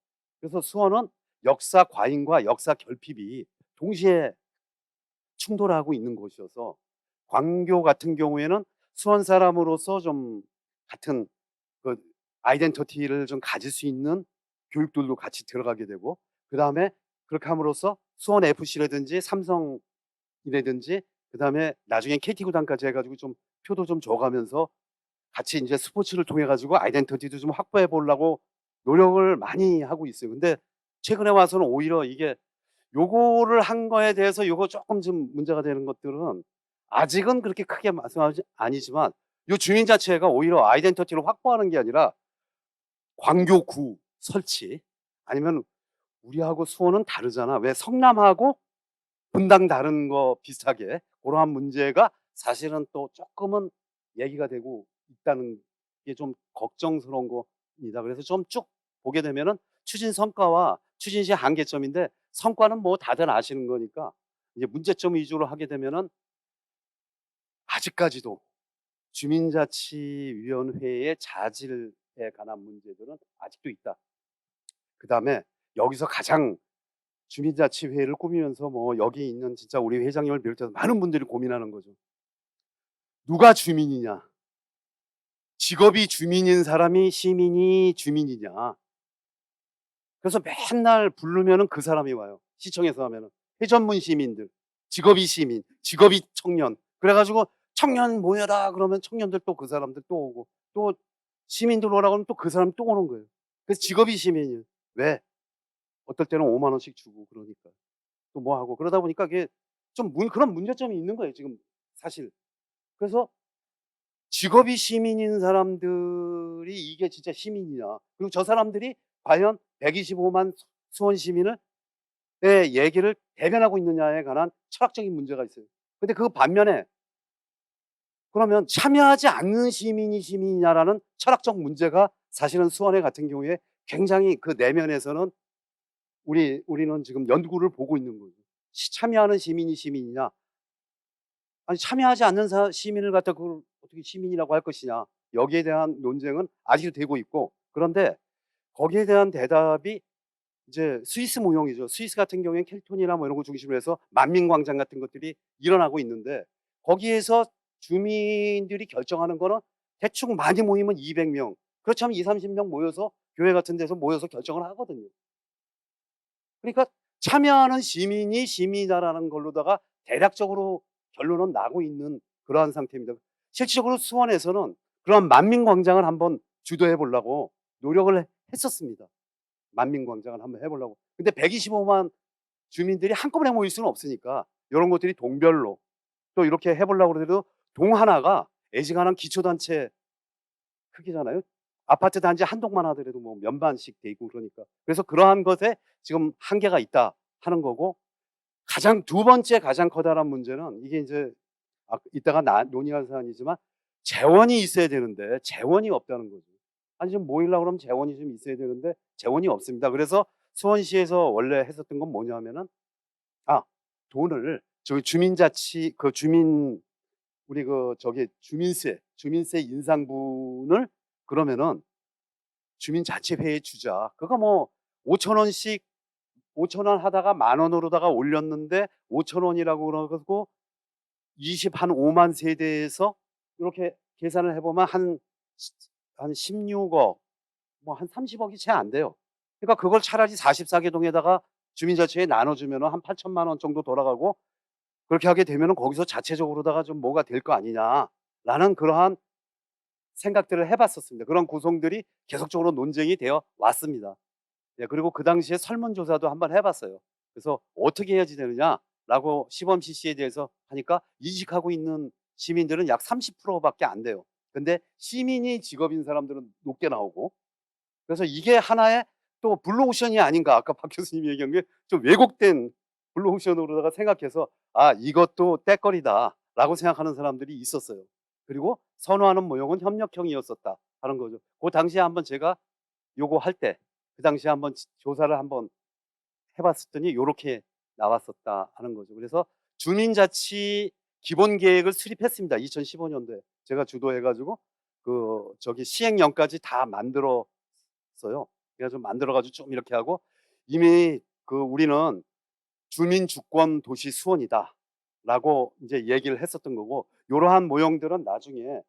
그래서 수원은 역사 과잉과 역사 결핍이 동시에 충돌하고 있는 곳이어서, 광교 같은 경우에는 수원 사람으로서 좀 같은 그 아이덴티티를 좀 가질 수 있는 교육들도 같이 들어가게 되고, 그다음에 그렇게 함으로써 수원 FC라든지 삼성이라든지 그다음에 나중에 KT 구단까지 해 가지고 좀 표도 좀 줘 가면서 같이 인제 스포츠를 통해 가지고 아이덴티티도 좀 확보해 보려고 노력을 많이 하고 있어요. 근데 최근에 와서는 오히려 이게 요거를 한 거에 대해서 요거 쪼끔 좀 문제가 되는 것들은 아직은 그렇게 크게 말씀하지 아니지만, 요 주민자치회가 오히려 아이덴티티를 확보하는 게 아니라 광교구 설치, 아니면 우리하고 수원은 다르잖아. 왜 성남하고 분당 다른 거 비슷하게 고러한 문제가 사실은 또 쪼끔은 얘기가 되고 있다는 게 좀 걱정스러운 겁니다. 그래서 좀 쭉 보게 되면은 추진 성과와 추진 시 한계점인데, 성과는 뭐 다들 아시는 거니까 이제 문제점 위주로 하게 되면은 아직까지도 주민자치위원회의 자질에 관한 문제들은 아직도 있다. 그다음에 여기서 가장 주민자치회를 꾸미면서 뭐 여기 있는 진짜 우리 회장님을 비롯해서 많은 분들이 고민하는 거죠. 누가 주민이냐? 직업이 주민인 사람이 시민이 주민이냐? 그래서 맨날 부르면은 그 사람이 와요. 시청에서 하면은 회전문 시민들, 직업이 시민, 직업이 청년. 그래 가지고 "청년 모여라." 그러면 청년들 또 그 사람들 또 오고, 또 시민들 오라고 하면 또 그 사람 또 오는 거예요. 그래서 직업이 시민이에요. 왜? 어떨 때는 5만 원씩 주고 그러니까. 또 뭐 하고 그러다 보니까 그게 좀 그런 문제점이 있는 거예요 지금 사실. 그래서 직업이 시민인 사람들이 이게 진짜 시민이냐, 그리고 저 사람들이 과연 125만 수원 시민을 의 얘기를 대변하고 있느냐에 관한 철학적인 문제가 있어요. 근데 그 반면에 그러면 참여하지 않는 시민이 시민이냐라는 철학적 문제가 사실은 수원회 같은 경우에 굉장히 그 내면에서는 우리는 지금 연구를 보고 있는 거죠. 참여하는 시민이 시민이냐, 아니 참여하지 않는 시민을 갖다 그걸 어떻게 시민이라고 할 것이냐, 여기에 대한 논쟁은 아직도 되고 있고, 그런데 거기에 대한 대답이 이제 스위스 모형이죠. 스위스 같은 경우에는 켈톤이나 뭐 이런 거 중심으로 해서 만민광장 같은 것들이 일어나고 있는데, 거기에서 주민들이 결정하는 거는 대충 많이 모이면 200명, 그렇지 않으면 20-30명 모여서 교회 같은 데서 모여서 결정을 하거든요. 그러니까 참여하는 시민이 시민이다라는 걸로다가 대략적으로 결론은 나고 있는 그러한 상태입니다. 실질적으로 수원에서는 그런 만민광장을 한번 주도해 보려고 노력을 했었습니다. 만민광장을 한번 해 보려고. 근데 125만 주민들이 한꺼번에 모일 수는 없으니까 요런 것들이 동별로 또 이렇게 해 보려고 그래도 동 하나가 애지간한 기초단체 크기잖아요. 아파트 단지 한 동만 하더라도 뭐 몇만씩 돼 있고 그러니까. 그래서 그러한 것에 지금 한계가 있다 하는 거고, 가장 두 번째 가장 커다란 문제는 이게 인제 이따가 논의할 사안이지만 재원이 있어야 되는데 재원이 없다는 거죠. 아니 좀 모이려고 그러면 재원이 좀 있어야 되는데 재원이 없습니다. 그래서 수원시에서 원래 했었던 건 뭐냐면은 아 돈을 저기 주민자치 그 주민 우리 그 저기 주민세 인상분을 그러면은 주민자치회에 주자. 그거 뭐 5천 원씩 5천 원 하다가 만 원으로다가 올렸는데 5천 원이라고 그래 가지고 20 한 5만 세대에서 이렇게 계산을 해 보면 한 16억 뭐 한 30억이 채 안 돼요. 그러니까 그걸 차라리 44개 동에다가 주민자치에 나눠주면은 한 8천만 원 정도 돌아가고 그렇게 하게 되면은 거기서 자체적으로다가 좀 뭐가 될 거 아니냐라는 그러한 생각들을 해봤었습니다. 그런 구성들이 계속적으로 논쟁이 되어 왔습니다. 예, 그리고 그 당시에 설문조사도 한번 해봤어요. 그래서 어떻게 해야지 되느냐라고 시범 실시에 대해서 하니까 이직하고 있는 시민들은 약 30%밖에 안 돼요. 근데 시민이 직업인 사람들은 높게 나오고, 그래서 이게 하나의 또 블루오션이 아닌가, 아까 박 교수님이 얘기한 게 좀 왜곡된 블루오션으로다가 생각해서 아 이것도 때거리다라고 생각하는 사람들이 있었어요. 그리고 선호하는 모형은 협력형이었었다 하는 거죠. 그 당시에 한번 제가 요거 할 때 그 당시에 한번 조사를 한번 해봤었더니 요렇게 나왔었다 하는 거죠. 그래서 주민자치 기본계획을 수립했습니다. 2015년도에 제가 주도해 가지고 그 저기 시행령까지 다 만들었어요. 그래 가지고 만들어 가지고 좀 이렇게 하고 이미 그 우리는 주민주권 도시 수원이다라고 이제 얘기를 했었던 거고, 요러한 모형들은 나중에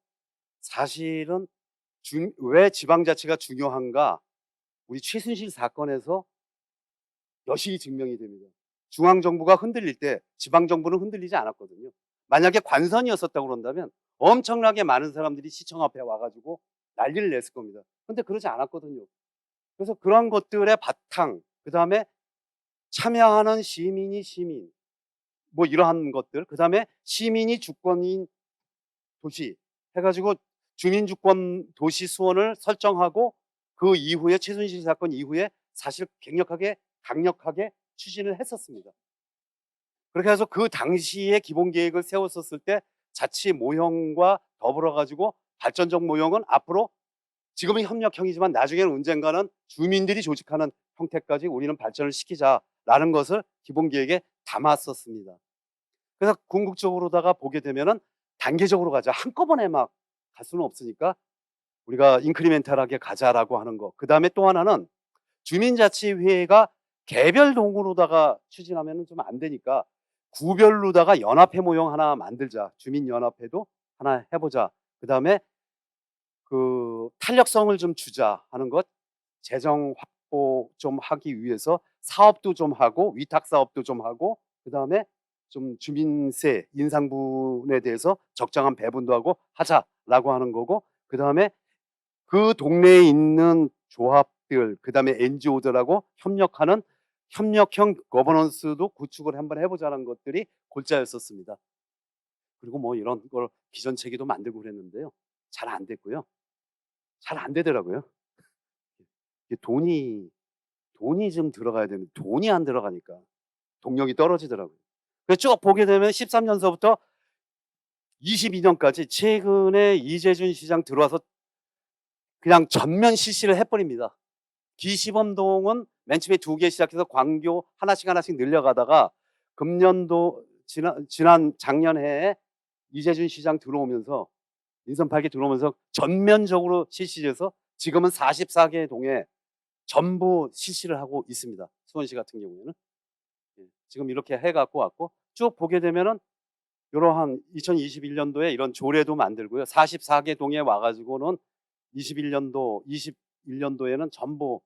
사실은 왜 지방자치가 중요한가, 우리 최순실 사건에서 여실히 증명이 됩니다. 중앙정부가 흔들릴 때 지방정부는 흔들리지 않았거든요. 만약에 관선이었었다고 그런다면 엄청나게 많은 사람들이 시청 앞에 와가지고 난리를 냈을 겁니다. 근데 그러지 않았거든요. 그래서 그런 것들의 바탕, 그 다음에 참여하는 시민이 시민, 뭐 이러한 것들, 그 다음에 시민이 주권인 도시 해가지고 주민주권 도시 수원을 설정하고, 그 이후에 최순실 사건 이후에 사실 강력하게 추진을 했었습니다. 그렇게 해서 그 당시에 기본 계획을 세웠었을 때 자치 모형과 더불어 가지고 발전적 모형은 앞으로 지금은 협력형이지만 나중에는 언젠가는 주민들이 조직하는 형태까지 우리는 발전을 시키자라는 것을 기본 계획에 담았었습니다. 그래서 궁극적으로다가 보게 되면은 단계적으로 가자. 한꺼번에 막 갈 수는 없으니까 우리가 인크리멘탈하게 가자라고 하는 거. 그다음에 또 하나는 주민자치회가 개별 동으로다가 추진하면은 좀 안 되니까 구별로다가 연합회 모형 하나 만들자. 주민연합회도 하나 해보자. 그다음에 그 탄력성을 좀 주자 하는 것, 재정 확보 좀 하기 위해서 사업도 좀 하고 위탁 사업도 좀 하고, 그다음에 좀 주민세 인상분에 대해서 적정한 배분도 하고 하자라고 하는 거고, 그다음에 그 동네에 있는 조합들, 그다음에 NGO들하고 협력하는 협력형 거버넌스도 구축을 한번 해보자는 것들이 골자였었습니다. 그리고 뭐 이런 걸 비전 체계도 만들고 그랬는데요. 잘 안 됐고요. 잘 안 되더라고요. 이게 돈이 좀 들어가야 되는데 돈이 안 들어가니까 동력이 떨어지더라고요. 그래서 쭉 보게 되면 13년서부터 22년까지 최근에 이재준 시장 들어와서 그냥 전면 실시를 해버립니다. 기시범동은 맨 처음에 2개 시작해서 광교 하나씩 늘려가다가 금년도 지난 작년해에 이재준 시장 들어오면서 인선 8개 들어오면서 전면적으로 실시돼서 지금은 44개 동에 전부 실시를 하고 있습니다. 수원시 같은 경우에는. 예, 지금 이렇게 해갖고 왔고, 쭉 보게 되면은 이러한 2021년도에 이런 조례도 만들고요. 44개 동에 와가지고는 21년도에는 전부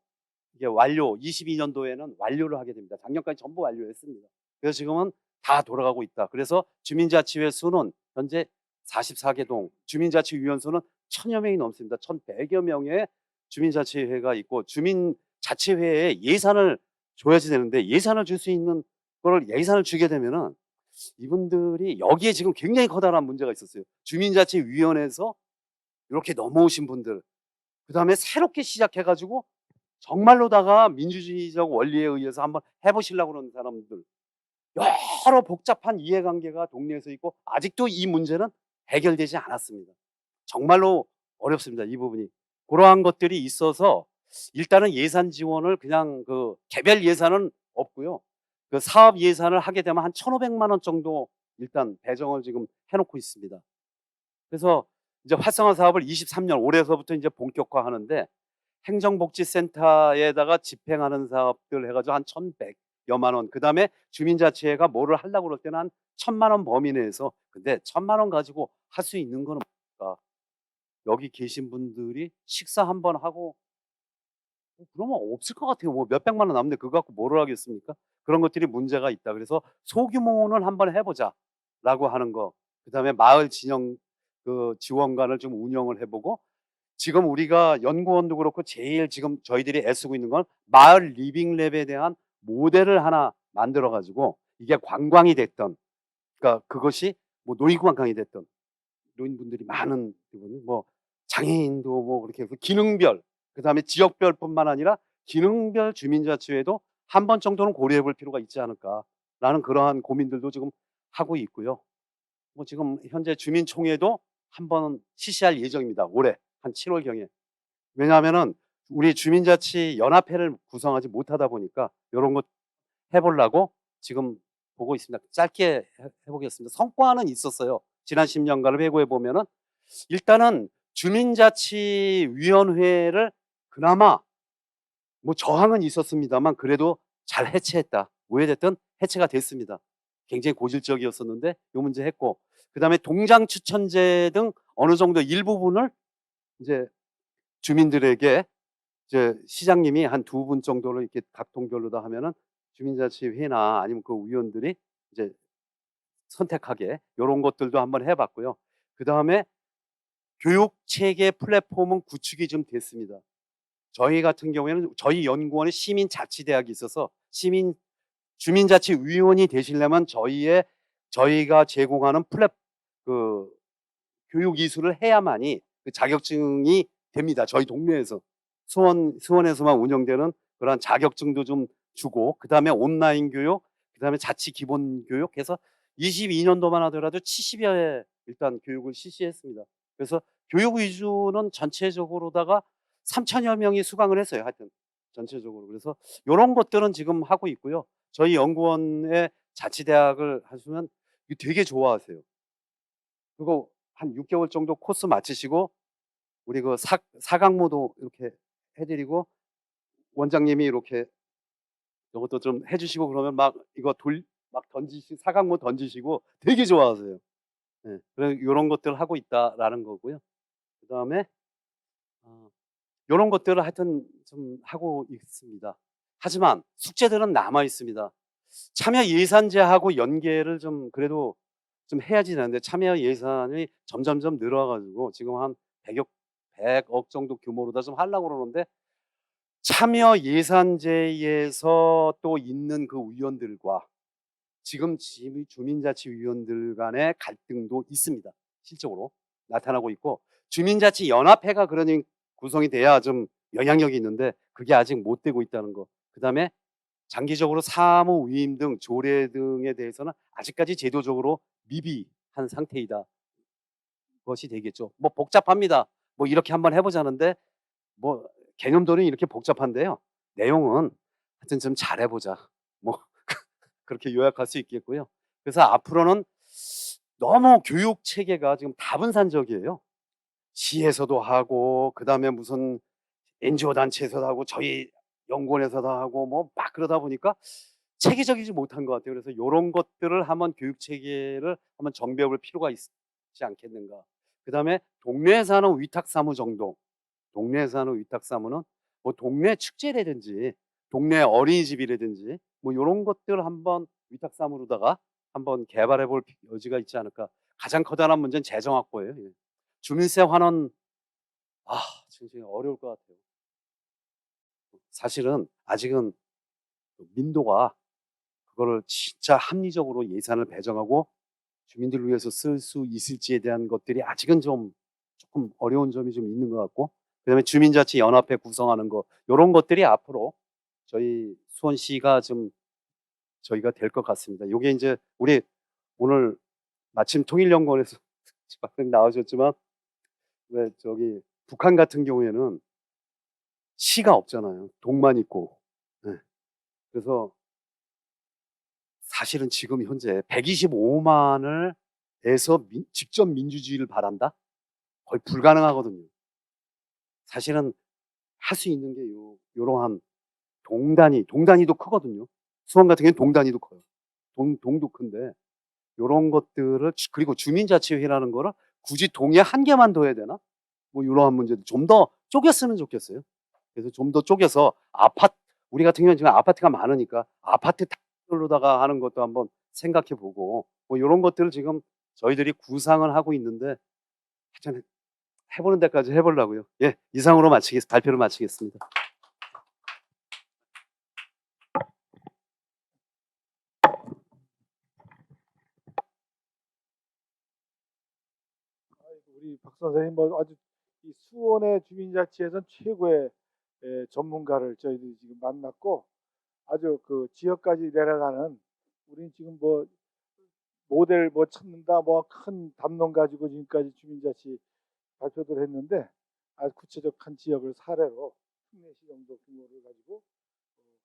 이게 완료, 22년도에는 완료를 하게 됩니다. 작년까지 전부 완료했습니다. 그래서 지금은 다 돌아가고 있다. 그래서 주민자치회 수는 현재 44개 동, 주민자치위원 수는 1000여 명이 넘습니다. 1100여 명의 주민자치회가 있고, 주민자치회에 예산을 줘야지 되는데 예산을 줄 수 있는 거를 예산을 주게 되면은 이분들이 여기에 지금 굉장히 커다란 문제가 있었어요. 주민자치위원회에서 이렇게 넘어오신 분들, 그다음에 새롭게 시작해 가지고 정말로다가 민주주의적 원리에 의해서 한번 해보시려고 그러는 사람들, 여러 복잡한 이해관계가 동네에서 있고 아직도 이 문제는 해결되지 않았습니다. 정말로 어렵습니다, 이 부분이. 그러한 것들이 있어서 일단은 예산 지원을 그냥 그 개별 예산은 없고요. 그 사업 예산을 하게 되면 한 1,500만 원 정도 일단 배정을 지금 해놓고 있습니다. 그래서 이제 활성화 사업을 23년 올해서부터 이제 본격화하는데, 행정복지센터에다가 집행하는 사업들 해가지고 한 1,100여만 원. 그 다음에 주민자치회가 뭐를 하려고 그럴 때는 한 1,000만 원 범위 내에서. 근데 1,000만 원 가지고 할 수 있는 거는 뭡니까? 여기 계신 분들이 식사 한번 하고 그러면 없을 것 같아요. 뭐 몇백만 원 남는데 그거 갖고 뭐를 하겠습니까? 그런 것들이 문제가 있다. 그래서 소규모는 한번 해보자라고 하는 거. 그다음에 마을 진영 그 지원관을 좀 운영을 해보고 지금 우리가 연구원도 그렇고 제일 지금 저희들이 애쓰고 있는 건 마을 리빙랩에 대한 모델을 하나 만들어 가지고 이게 관광이 됐던 그러니까 그것이 뭐 노인관광이 됐던 노인분들이 많은 부분 뭐 장애인도 뭐 그렇게 해서 기능별 그다음에 지역별뿐만 아니라 기능별 주민자치회도 한 번 정도는 고려해 볼 필요가 있지 않을까라는 그러한 고민들도 지금 하고 있고요. 뭐 지금 현재 주민총회도 한번 실시할 예정입니다. 올해 한 7월경에. 왜냐하면은 우리 주민자치 연합회를 구성하지 못하다 보니까 요런 것 해보려고 지금 보고 있습니다. 짧게 해보겠습니다. 성과는 있었어요. 지난 10년간을 회고해 보면은 일단은 주민자치위원회를 그나마 뭐 저항은 있었습니다만 그래도 잘 해체했다. 오해됐든 해체가 됐습니다. 굉장히 고질적이었었는데 요 문제 했고 그다음에 동장 추천제 등 어느 정도 일부분을 이제 주민들에게 이제 시장님이 한 2분 정도를 이렇게 각 동별로 다 하면은 주민자치회나 아니면 그 위원들이 이제 선택하게 요런 것들도 한번 해 봤고요. 그다음에 교육 체계 플랫폼은 구축이 좀 됐습니다. 저희 같은 경우에는 저희 연구원에 시민자치대학이 있어서 주민자치위원이 되시려면 저희가 제공하는 그 교육 이수를 해야만이 그 자격증이 됩니다. 저희 동네에서 수원에서만 운영되는 그런 자격증도 좀 주고 그다음에 온라인 교육, 그다음에 자치 기본 교육 해서 22년도만 하더라도 70여 회 일단 교육을 실시했습니다. 그래서 교육 위주는 전체적으로다가 3천여 명이 수강을 했어요. 하여튼 전체적으로. 그래서 요런 것들은 지금 하고 있고요. 저희 연구원의 자치대학을 하시면 되게 좋아하세요. 그거 한 6개월 정도 코스 마치시고 우리 그 사강모도 이렇게 해드리고 원장님이 이렇게 이것도 좀 해주시고 그러면 막 이거 막 사강모 던지시고 되게 좋아하세요. 네, 그래서 이런 것들 하고 있다라는 거고요. 그 다음에 이런 것들을 하여튼 좀 하고 있습니다. 하지만 숙제들은 남아 있습니다. 참여 예산제하고 연계를 좀 그래도 좀 해야지 되는데 참여 예산이 점점점 늘어가지고 지금 한 100억 정도 규모로다 좀 하려고 그러는데 참여 예산제에서 또 있는 그 위원들과 지금 주민자치위원들 간의 갈등도 있습니다. 실적으로 나타나고 있고 주민자치연합회가 그러니 구성이 돼야 좀 영향력이 있는데 그게 아직 못 되고 있다는 거. 그다음에 장기적으로 사무 위임 등 조례 등에 대해서는 아직까지 제도적으로 미비한 상태이다. 것이 되겠죠. 뭐 복잡합니다. 뭐 이렇게 한번 해보자는데 뭐 개념도는 이렇게 복잡한데요. 내용은 하여튼 좀 잘해보자. 뭐 그렇게 요약할 수 있겠고요. 그래서 앞으로는 너무 교육 체계가 지금 다분산적이에요. 시에서도 하고 그다음에 무슨 NGO 단체에서도 하고 저희 연구원에서도 하고 뭐 막 그러다 보니까 체계적이지 못한 것 같아요. 그래서 이런 것들을 한번 교육 체계를 한번 정비해 볼 필요가 있지 않겠는가. 그다음에 동네에서 하는 위탁 사무 정도. 동네에서 하는 위탁 사무는 뭐 동네 축제라든지 동네 어린이집이라든지 뭐 이런 것들 한번 위탁 사무로다가 한번 개발해 볼 여지가 있지 않을까. 가장 커다란 문제는 재정 확보예요. 예. 주민세 환원 진짜 어려울 것 같아요. 사실은 아직은 민도가 그거를 진짜 합리적으로 예산을 배정하고 주민들을 위해서 쓸 수 있을지에 대한 것들이 아직은 좀 조금 어려운 점이 좀 있는 것 같고 그다음에 주민자치 연합회 구성하는 거 이런 것들이 앞으로 저희 수원시가 좀 저희가 될 것 같습니다. 이게 이제 우리 오늘 마침 통일연구원에서 나오셨지만 왜 저기 북한 같은 경우에는 시가 없잖아요. 동만 있고. 네. 그래서 사실은 지금 현재 125만을 내서 직접 민주주의를 바란다? 거의 불가능하거든요. 사실은 할 수 있는 게 요러한 동단위도 크거든요. 수원 같은 경우는 동단위도 커요. 동도 큰데 요런 것들을 그리고 주민자치회라는 거를 굳이 동에 한 개만 더 해야 되나? 뭐 이러한 문제도 좀 더 쪼갰으면 좋겠어요. 그래서 좀 더 쪼개서 우리 같은 경우는 지금 아파트가 많으니까 아파트 걸로다가 하는 것도 한번 생각해 보고 뭐 요런 것들을 지금 저희들이 구상을 하고 있는데 하여튼 해보는 데까지 해보려고요. 예, 이상으로 발표를 마치겠습니다. 우리 박 선생님 뭐 아주 이 수원의 주민자치에선 최고의 전문가를 저희들이 지금 만났고 아주 그 지역까지 내려가는 우린 지금 뭐 모델 뭐 찾는다 뭐 큰 담론 가지고 지금까지 주민자치 발표를 했는데 아주 구체적한 지역을 사례로 흉내시 정도 규모를 가지고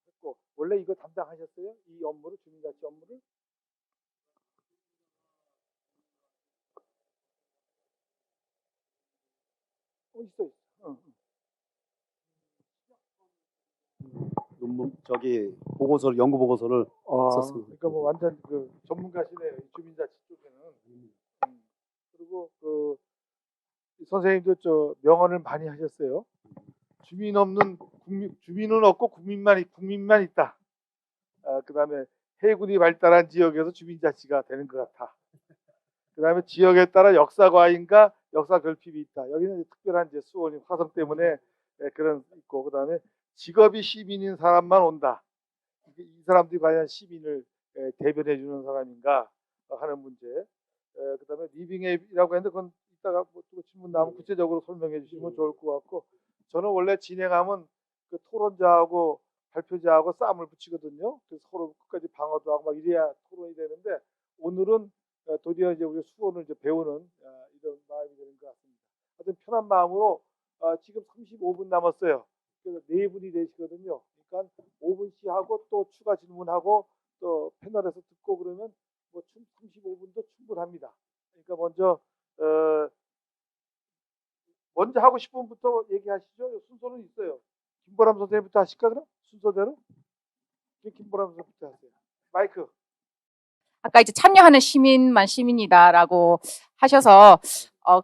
했고 원래 이거 담당하셨어요? 이 업무를 주민자치 업무를? 있어. 논문 보고서를 연구 보고서를 썼습니다. 그러니까 뭐 완전 그 전문가시네요. 이 주민자치 쪽에는. 그리고 그 선생님도 저 명언을 많이 하셨어요. 주민은 없고 국민만 있다. 그다음에 해군이 발달한 지역에서 주민자치가 되는 것 같아. 그다음에 지역에 따라 역사과잉과 역사 결핍이 있다. 여기는 특별한 이제 수원이 화성 때문에 그런 있고 그다음에 직업이 시민인 사람만 온다. 이 사람들이 과연 시민을 대변해 주는 사람인가 하는 문제. 그다음에 리빙앱이라고 했는데 그건 이따가 뭐 질문 나오면 구체적으로 설명해 주시면 좋을 것 같고 저는 원래 진행하면 그 토론자하고 발표자하고 싸움을 붙이거든요. 그래서 서로 끝까지 방어도 하고 막 이래야 토론이 되는데 오늘은 도리어 이제 우리 수원을 이제 배우는 이런 마음이 되는 것 같습니다. 하여튼 편한 마음으로 지금 35분 남았어요. 그래서 4분이 되시거든요. 그러니까 5분씩 하고 또 추가 질문하고 또 패널에서 듣고 그러면 뭐 35분도 충분합니다. 그러니까 먼저 하고 싶은 분부터 얘기하시죠. 순서는 있어요. 김보람 선생님부터 하실까 그럼? 순서대로? 김보람 선생님부터 하세요. 마이크. 아까 이제 참여하는 시민만 시민이다라고 하셔서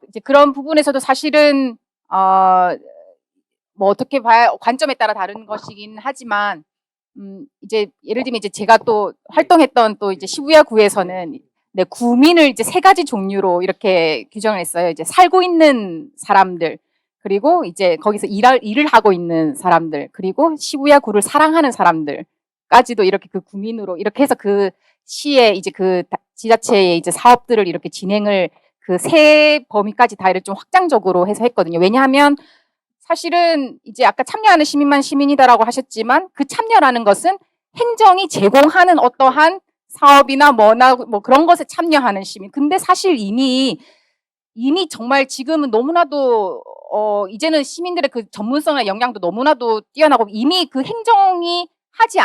이제 그런 부분에서도 사실은 뭐 어떻게 봐야 관점에 따라 다른 것이긴 하지만 이제 예를 들면 이제 제가 또 활동했던 또 이제 시부야 구에서는 네, 구민을 이제 3가지 종류로 이렇게 규정을 했어요. 이제 살고 있는 사람들, 그리고 이제 거기서 일을 하고 있는 사람들, 그리고 시부야 구를 사랑하는 사람들까지도 이렇게 그 구민으로 이렇게 해서 그 시의 이제 그 지자체의 이제 사업들을 이렇게 진행을 그 3범위까지 다 이렇게 좀 확장적으로 해서 했거든요. 왜냐하면 사실은 이제 아까 참여하는 시민만 시민이다라고 하셨지만 그 참여라는 것은 행정이 제공하는 어떠한 사업이나 뭐 그런 것에 참여하는 시민. 근데 사실 이미 정말 지금은 너무나도 이제는 시민들의 그 전문성과 역량도 너무나도 뛰어나고 이미 그 행정이 하지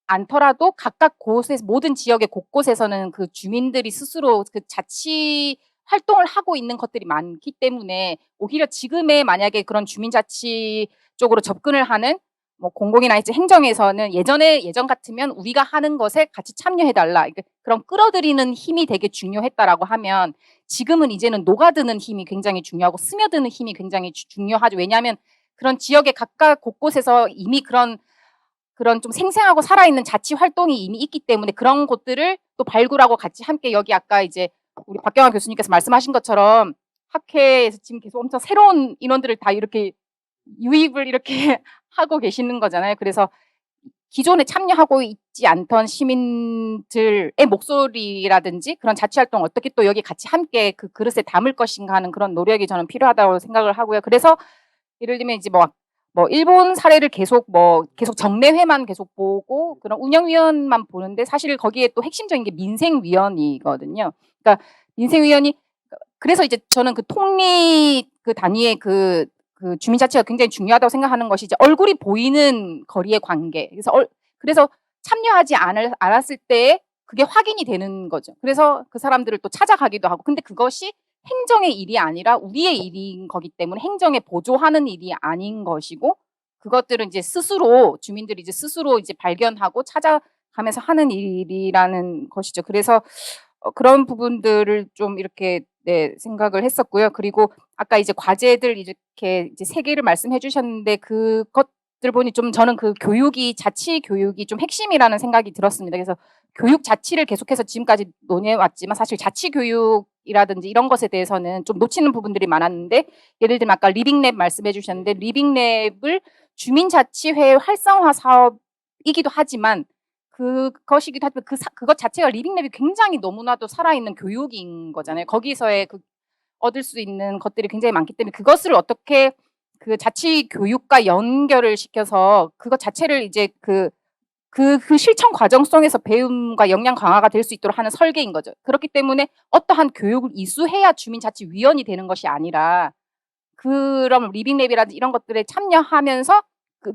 않더라도 각각 곳에서 모든 지역의 곳곳에서는 그 주민들이 스스로 그 자치 활동을 하고 있는 것들이 많기 때문에 오히려 지금의 만약에 그런 주민자치 쪽으로 접근을 하는 뭐 공공이나 이제 행정에서는 예전 같으면 우리가 하는 것에 같이 참여해달라 그런 끌어들이는 힘이 되게 중요했다라고 하면 지금은 이제는 녹아드는 힘이 굉장히 중요하고 스며드는 힘이 굉장히 중요하죠. 왜냐하면 그런 지역의 각각 곳곳에서 이미 그런 좀 생생하고 살아있는 자치 활동이 이미 있기 때문에 그런 것들을 또 발굴하고 같이 함께 여기 아까 이제 우리 박경화 교수님께서 말씀하신 것처럼 학회에서 지금 계속 엄청 새로운 인원들을 다 이렇게 유입을 이렇게 하고 계시는 거잖아요. 그래서 기존에 참여하고 있지 않던 시민들의 목소리라든지 그런 자치활동 어떻게 또 여기 같이 함께 그 그릇에 담을 것인가 하는 그런 노력이 저는 필요하다고 생각을 하고요. 그래서 예를 들면 이제 뭐 일본 사례를 계속 정례회만 계속 보고 그런 운영위원만 보는데 사실 거기에 또 핵심적인 게 민생위원이거든요. 그러니까 민생위원이 그래서 이제 저는 그 통리 그 단위의 그 주민자치가 굉장히 중요하다고 생각하는 것이 이제 얼굴이 보이는 거리의 관계. 그래서 참여하지 않았을 때 그게 확인이 되는 거죠. 그래서 그 사람들을 또 찾아가기도 하고. 근데 그것이 행정의 일이 아니라 우리의 일인 거기 때문에 행정에 보조하는 일이 아닌 것이고 그것들은 이제 주민들이 이제 스스로 이제 발견하고 찾아가면서 하는 일이라는 것이죠. 그래서 그런 부분들을 좀 이렇게 생각을 했었고요. 그리고 아까 이제 과제들 이렇게 이제 3개를 말씀해 주셨는데 그것들 것들 보니 좀 저는 그 교육이 자치 교육이 좀 핵심이라는 생각이 들었습니다. 그래서 교육 자치를 계속해서 지금까지 논의해 왔지만 사실 자치 교육이라든지 이런 것에 대해서는 좀 놓치는 부분들이 많았는데 예를 들면 아까 리빙랩 말씀해 주셨는데 리빙랩을 주민자치회 활성화 사업이기도 하지만 그것이기도 하지만 그것 자체가 리빙랩이 굉장히 너무나도 살아있는 교육인 거잖아요. 거기서의 얻을 수 있는 것들이 굉장히 많기 때문에 그것을 어떻게 그 자치 교육과 연결을 시켜서 그것 자체를 이제 그 실천 과정 속에서 배움과 역량 강화가 될 수 있도록 하는 설계인 거죠. 그렇기 때문에 어떠한 교육을 이수해야 주민자치위원이 되는 것이 아니라 그럼 리빙랩이라든지 이런 것들에 참여하면서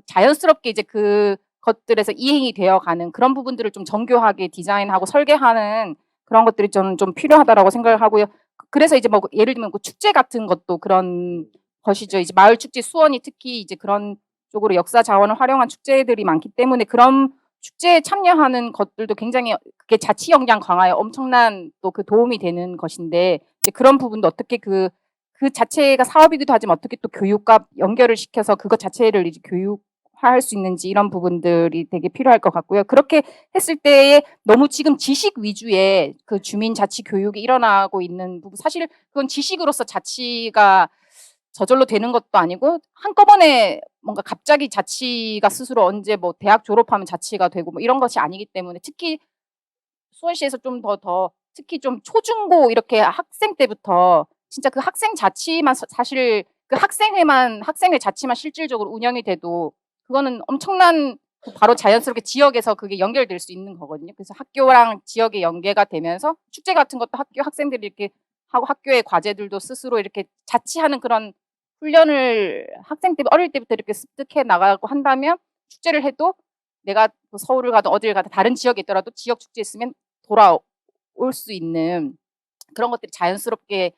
자연스럽게 이제 그것들에서 이행이 되어가는 그런 부분들을 좀 정교하게 디자인하고 설계하는 그런 것들이 저는 좀 필요하다라고 생각을 하고요. 그래서 이제 뭐 예를 들면 그 축제 같은 것도 그런 것이죠. 이제 마을 축제 수원이 특히 이제 그런 쪽으로 역사 자원을 활용한 축제들이 많기 때문에 그런 축제에 참여하는 것들도 굉장히 그게 자치 역량 강화에 엄청난 또 도움이 되는 것인데 이제 그런 부분도 어떻게 그 자체가 사업이기도 하지만 어떻게 또 교육과 연결을 시켜서 그것 자체를 이제 교육화할 수 있는지 이런 부분들이 되게 필요할 것 같고요. 그렇게 했을 때에 너무 지금 지식 위주의 그 주민 자치 교육이 일어나고 있는 부분 사실 그건 지식으로서 자치가 저절로 되는 것도 아니고 한꺼번에 뭔가 갑자기 자치가 스스로 언제 뭐 대학 졸업하면 자치가 되고 뭐 이런 것이 아니기 때문에 특히 수원시에서 좀 더 특히 좀 초중고 이렇게 학생 때부터 진짜 그 학생 자치만 사실 그 학생회 자치만 실질적으로 운영이 돼도 그거는 엄청난 바로 자연스럽게 지역에서 그게 연결될 수 있는 거거든요. 그래서 학교랑 지역의 연계가 되면서 축제 같은 것도 학교 학생들이 이렇게 하고 학교의 과제들도 스스로 이렇게 자치하는 그런 훈련을 학생 때 어릴 때부터 이렇게 습득해 나가고 한다면 축제를 해도 내가 서울을 가든 어디를 가든 다른 지역에 있더라도 지역 축제에 있으면 돌아올 수 있는 그런 것들이 자연스럽게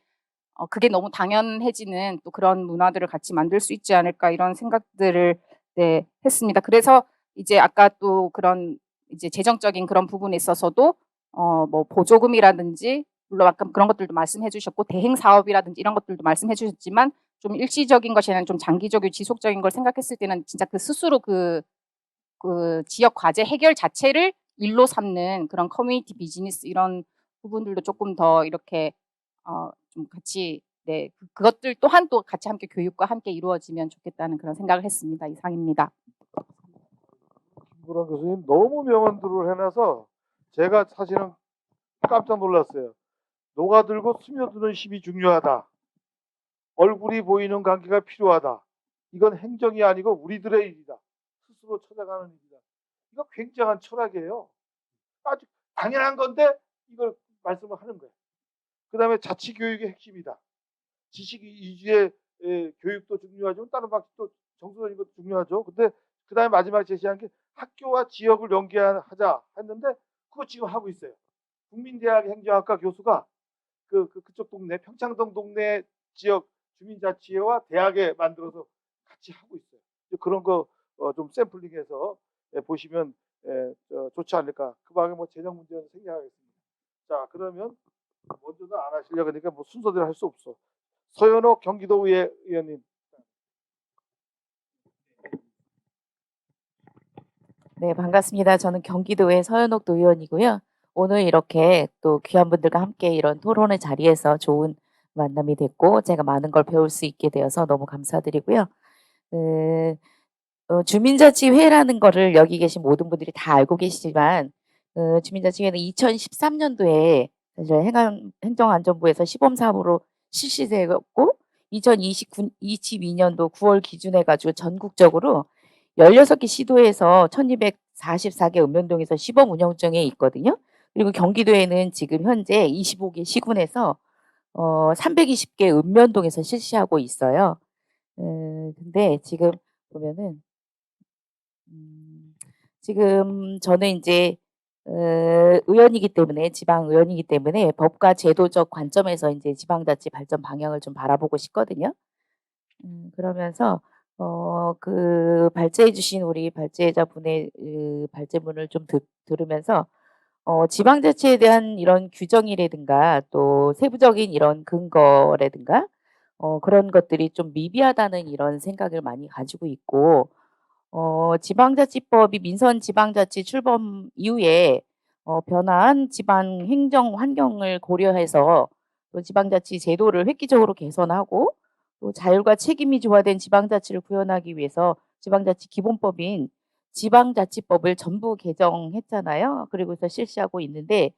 그게 너무 당연해지는 또 그런 문화들을 같이 만들 수 있지 않을까 이런 생각들을 네, 했습니다. 그래서 이제 아까 또 그런 이제 재정적인 그런 부분에 있어서도 뭐 보조금이라든지 물론 아까 그런 것들도 말씀해 주셨고 대행 사업이라든지 이런 것들도 말씀해 주셨지만 좀 일시적인 것이 아니라 좀 장기적이고 지속적인 걸 생각했을 때는 진짜 스스로 그 지역 과제 해결 자체를 일로 삼는 그런 커뮤니티 비즈니스 이런 부분들도 조금 더 이렇게 좀 같이 네 그것들 또한 또 같이 함께 교육과 함께 이루어지면 좋겠다는 그런 생각을 했습니다. 이상입니다. 김구란 교수님 너무 명언들을 해놔서 제가 사실은 깜짝 놀랐어요. 녹아들고 스며드는 힘이 중요하다. 얼굴이 보이는 관계가 필요하다. 이건 행정이 아니고 우리들의 일이다. 스스로 찾아가는 일이다. 이거 굉장한 철학이에요. 아주 당연한 건데 이걸 말씀을 하는 거예요. 그 다음에 자치교육의 핵심이다. 지식 위주의 교육도 중요하지만 다른 방식도 정서적인 것도 중요하죠. 근데 그 다음에 마지막에 제시한 게 학교와 지역을 연계하자 했는데 그거 지금 하고 있어요. 국민대학 행정학과 교수가 그쪽 동네 평창동 동네 지역 주민자치회와 대학에 만들어서 같이 하고 있어요. 그런 거 좀 샘플링해서 보시면 좋지 않을까. 그 방에 뭐 재정 문제는 생략하겠습니다. 자, 그러면 먼저는 안 하시려고 하니까 뭐 순서대로 할 수 없어. 서현옥 경기도의회 의원님. 네, 반갑습니다. 저는 경기도의 서현옥 도의원이고요. 오늘 이렇게 또 귀한 분들과 함께 이런 토론의 자리에서 좋은 만남이 됐고 제가 많은 걸 배울 수 있게 되어서 너무 감사드리고요. 주민자치회라는 거를 여기 계신 모든 분들이 다 알고 계시지만 주민자치회는 2013년도에 사실 행정안전부에서 시범사업으로 실시되었고 2022년도 9월 기준해 가지고 전국적으로 16개 시도에서 1244개 읍면동에서 시범 운영 중에 있거든요. 그리고 경기도에는 지금 현재 25개 시군에서 320개 읍면동에서 실시하고 있어요. 근데 지금 보면은 지금 저는 이제 의원이기 때문에 지방 의원이기 때문에 법과 제도적 관점에서 이제 지방자치 발전 방향을 좀 바라보고 싶거든요. 그러면서 그 발제해 주신 우리 발제자분의 발제문을 좀 들으면서 지방자치에 대한 이런 규정이라든가 또 세부적인 이런 근거라든가 그런 것들이 좀 미비하다는 이런 생각을 많이 가지고 있고 지방자치법이 민선지방자치 출범 이후에 변화한 지방 행정 환경을 고려해서 또 지방자치 제도를 획기적으로 개선하고 또 자율과 책임이 조화된 지방자치를 구현하기 위해서 지방자치 기본법인 지방자치법을 전부 개정했잖아요. 그리고서 실시하고 있는데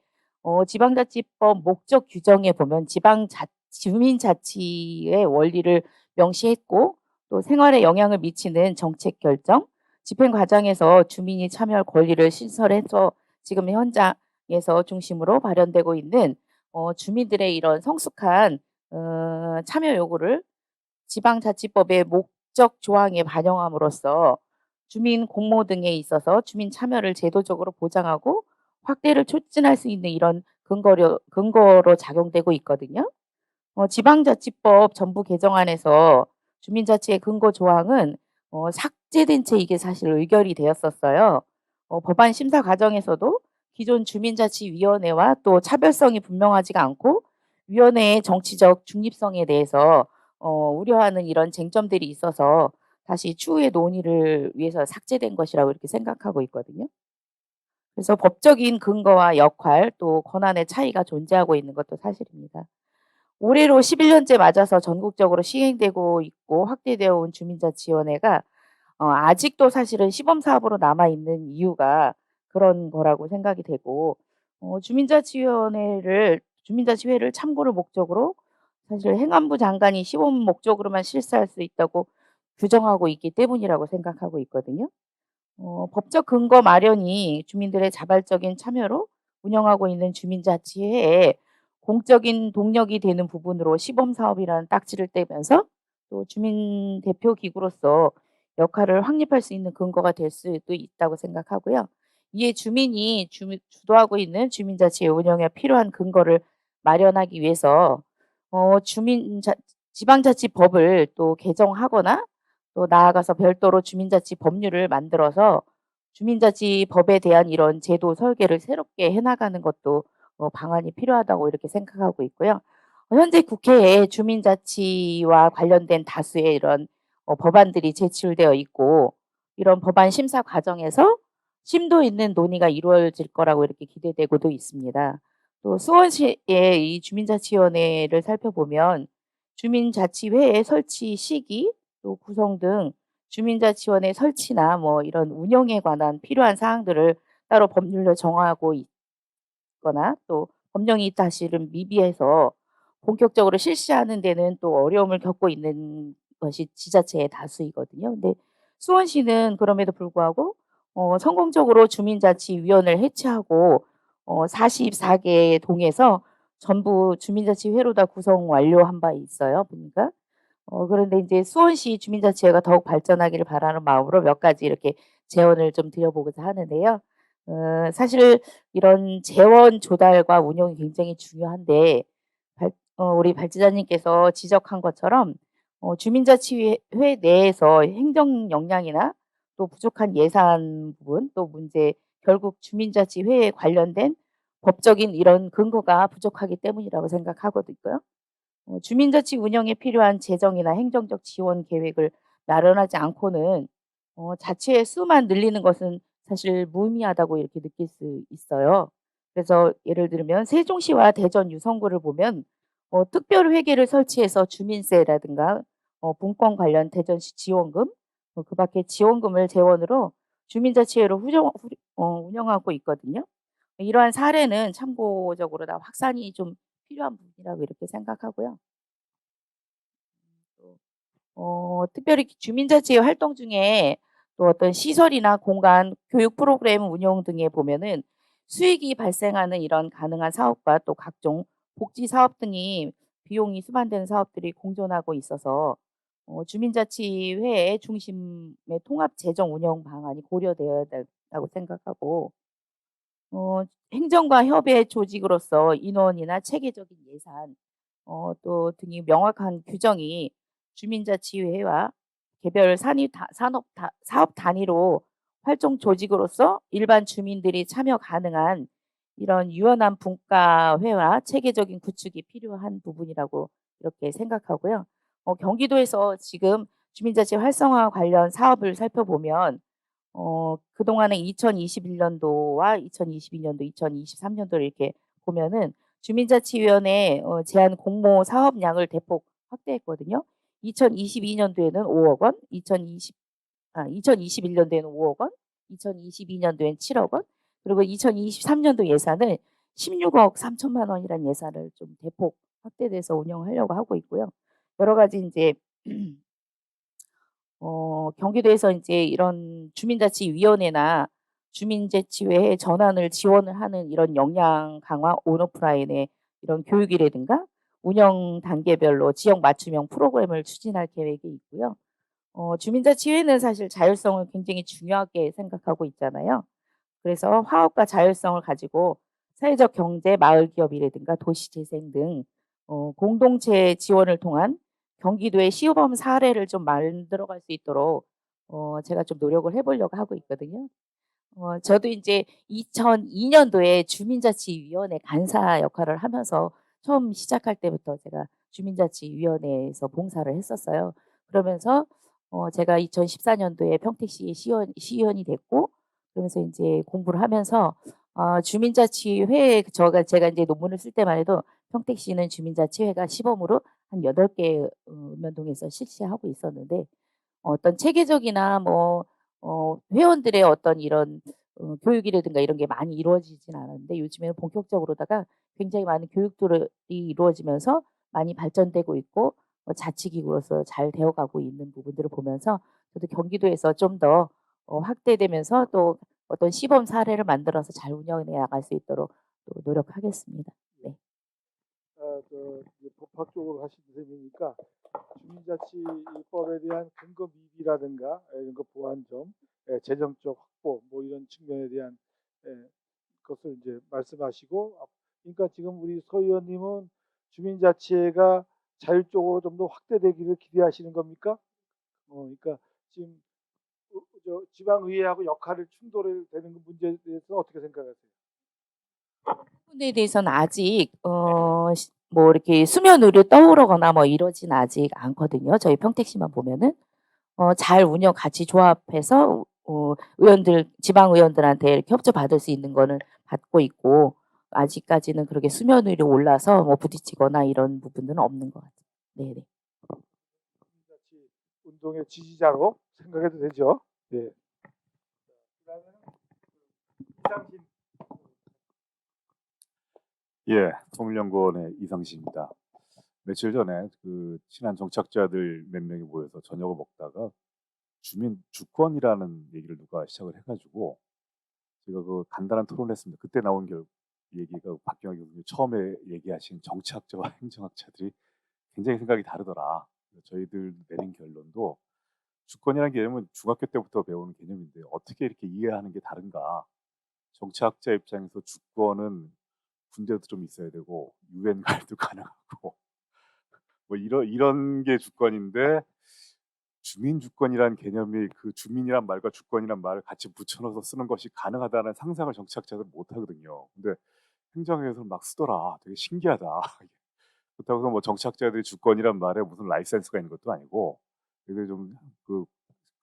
지방자치법 목적 규정에 보면 주민자치의 원리를 명시했고 또 생활에 영향을 미치는 정책 결정, 집행 과정에서 주민이 참여할 권리를 신설해서 지금 현장에서 중심으로 발현되고 있는 주민들의 이런 성숙한 참여 요구를 지방자치법의 목적 조항에 반영함으로써 주민 공모 등에 있어서 주민 참여를 제도적으로 보장하고 확대를 촉진할 수 있는 이런 근거로 작용되고 있거든요. 지방자치법 전부 개정안에서 주민자치의 근거 조항은 삭제된 채 이게 사실 의결이 되었었어요. 법안 심사 과정에서도 기존 주민자치위원회와 또 차별성이 분명하지가 않고 위원회의 정치적 중립성에 대해서 우려하는 이런 쟁점들이 있어서 다시 추후의 논의를 위해서 삭제된 것이라고 이렇게 생각하고 있거든요. 그래서 법적인 근거와 역할 또 권한의 차이가 존재하고 있는 것도 사실입니다. 올해로 11년째 맞아서 전국적으로 시행되고 있고 확대되어 온 주민자치위원회가 아직도 사실은 시범 사업으로 남아 있는 이유가 그런 거라고 생각이 되고 주민자치회를 참고를 목적으로 사실 행안부 장관이 시범 목적으로만 실시할 수 있다고 규정하고 있기 때문이라고 생각하고 있거든요. 법적 근거 마련이 주민들의 자발적인 참여로 운영하고 있는 주민자치회에 공적인 동력이 되는 부분으로 시범 사업이라는 딱지를 떼면서 또 주민 대표 기구로서 역할을 확립할 수 있는 근거가 될 수도 있다고 생각하고요. 이에 주민이 주도하고 있는 주민자치의 운영에 필요한 근거를 마련하기 위해서 지방자치법을 또 개정하거나 또 나아가서 별도로 주민자치 법률을 만들어서 주민자치법에 대한 이런 제도 설계를 새롭게 해나가는 것도 방안이 필요하다고 이렇게 생각하고 있고요. 현재 국회에 주민자치와 관련된 다수의 이런 법안들이 제출되어 있고 이런 법안 심사 과정에서 심도 있는 논의가 이루어질 거라고 이렇게 기대되고도 있습니다. 또 수원시의 이 주민자치위원회를 살펴보면 주민자치회의 설치 시기 또 구성 등 주민자치원회 설치나 뭐 이런 운영에 관한 필요한 사항들을 따로 법률로 정하고 있거나 또 법령이 사실은 미비해서 본격적으로 실시하는 데는 또 어려움을 겪고 있는 것이 지자체의 다수이거든요. 근데 수원시는 그럼에도 불구하고 성공적으로 주민자치위원회를 해체하고 44개 동에서 전부 주민자치회로 다 구성 완료한 바 있어요, 보니까. 그런데 이제 수원시 주민자치회가 더욱 발전하기를 바라는 마음으로 몇 가지 이렇게 제언을 좀 드려보고자 하는데요. 사실 이런 재원 조달과 운영이 굉장히 중요한데 우리 발 지사님께서 지적한 것처럼 주민자치회 내에서 행정 역량이나 또 부족한 예산 부분 또 문제 결국 주민자치회에 관련된 법적인 이런 근거가 부족하기 때문이라고 생각하거든요. 주민자치 운영에 필요한 재정이나 행정적 지원 계획을 마련하지 않고는 자치의 수만 늘리는 것은 사실 무의미하다고 이렇게 느낄 수 있어요. 그래서 예를 들면 세종시와 대전 유성구를 보면 특별회계를 설치해서 주민세라든가 분권 관련 대전시 지원금 그 밖에 지원금을 재원으로 주민자치회로 운영하고 있거든요. 이러한 사례는 참고적으로 다 확산이 좀 필요한 부분이라고 이렇게 생각하고요. 또 특별히 주민자치회 활동 중에 또 어떤 시설이나 공간, 교육 프로그램 운영 등에 보면은 수익이 발생하는 이런 가능한 사업과 또 각종 복지 사업 등이 비용이 수반되는 사업들이 공존하고 있어서 주민자치회의 중심의 통합 재정 운영 방안이 고려되어야 된다고 생각하고 행정과 협의 조직으로서 인원이나 체계적인 예산 또 등이 명확한 규정이 주민자치회와 개별 사업 단위로 활동 조직으로서 일반 주민들이 참여 가능한 이런 유연한 분과회와 체계적인 구축이 필요한 부분이라고 이렇게 생각하고요. 경기도에서 지금 주민자치 활성화 관련 사업을 살펴보면 그동안에 2021년도와 2022년도, 2023년도를 이렇게 보면은 주민자치위원회 제한 공모 사업량을 대폭 확대했거든요. 2022년도에는 5억 원, 2021년도에는 5억 원, 2022년도엔 7억 원, 그리고 2023년도 예산은 16억 3천만 원이라는 예산을 좀 대폭 확대돼서 운영하려고 하고 있고요. 여러 가지 이제 경기도에서 이제 이런 주민자치위원회나 주민자치회 전환을 지원을 하는 이런 역량 강화 온오프라인의 이런 교육이라든가 운영 단계별로 지역 맞춤형 프로그램을 추진할 계획이 있고요. 주민자치회는 사실 자율성을 굉장히 중요하게 생각하고 있잖아요. 그래서 화합과 자율성을 가지고 사회적 경제, 마을 기업이라든가 도시 재생 등 공동체 지원을 통한 경기도의 시범 사례를 좀 만들어갈 수 있도록 제가 좀 노력을 해보려고 하고 있거든요. 저도 이제 2002년도에 주민자치위원회 간사 역할을 하면서 처음 시작할 때부터 제가 주민자치위원회에서 봉사를 했었어요. 그러면서 제가 2014년도에 평택시 시의원이 됐고, 그러면서 이제 공부를 하면서 주민자치회 제가 이제 논문을 쓸 때만 해도 평택시는 주민자치회가 시범으로 한 8개 읍면동에서 실시하고 있었는데 어떤 체계적이나 뭐 회원들의 어떤 이런 교육이라든가 이런 게 많이 이루어지진 않았는데 요즘에는 본격적으로다가 굉장히 많은 교육들이 이루어지면서 많이 발전되고 있고 자치기구로서 잘 되어가고 있는 부분들을 보면서 저도 경기도에서 좀 더 확대되면서 또 어떤 시범 사례를 만들어서 잘 운영해 나갈 수 있도록 또 노력하겠습니다. 네. 이제 법학적으로 하시는 셈이니까 주민자치법에 대한 근거 미비라든가 이런 거 보완 점, 재정적 확보 뭐 이런 측면에 대한 것을 이제 말씀하시고, 그러니까 지금 우리 서 의원님은 주민자치회가 자율적으로 좀 더 확대되기를 기대하시는 겁니까? 그러니까 지금 지방의회하고 역할을 충돌이 되는 문제에 대해서 어떻게 생각하세요? 부분에 대해서는 아직 뭐 이렇게 수면 위로 떠오르거나 뭐 이러진 아직 않거든요. 저희 평택시만 보면은 잘 운영 같이 조합해서 지방 의원들한테 이렇게 협조 받을 수 있는 거는 받고 있고 아직까지는 그렇게 수면 위로 올라서 뭐 부딪히거나 이런 부분들은 없는 것 같아요. 네네. 주민자치 운동의 지지자로 생각해도 되죠? 네. 그다음에는 이상진. 예, 통일연구원의 이상식입니다. 며칠 전에 그 친한 정착자들 몇 명이 모여서 저녁을 먹다가 주민 주권이라는 얘기를 누가 시작을 해가지고 제가 그 간단한 토론을 했습니다. 그때 나온 얘기가 박경화 교수님 처음에 얘기하신 정치학자와 행정학자들이 굉장히 생각이 다르더라. 저희들 내린 결론도 주권이라는 개념은 중학교 때부터 배우는 개념인데 어떻게 이렇게 이해하는 게 다른가? 정치학자 입장에서 주권은 군대도 좀 있어야 되고 유엔 가입도 가능하고 뭐 이런 게 주권인데 주민 주권이라는 개념이 그 주민이란 말과 주권이란 말을 같이 붙여넣어서 쓰는 것이 가능하다는 상상을 정치학자들은 못 하거든요. 근데 행정에서는 막 쓰더라. 되게 신기하다. 그렇다고 해서 뭐 정치학자들이 주권이란 말에 무슨 라이센스가 있는 것도 아니고 되게 그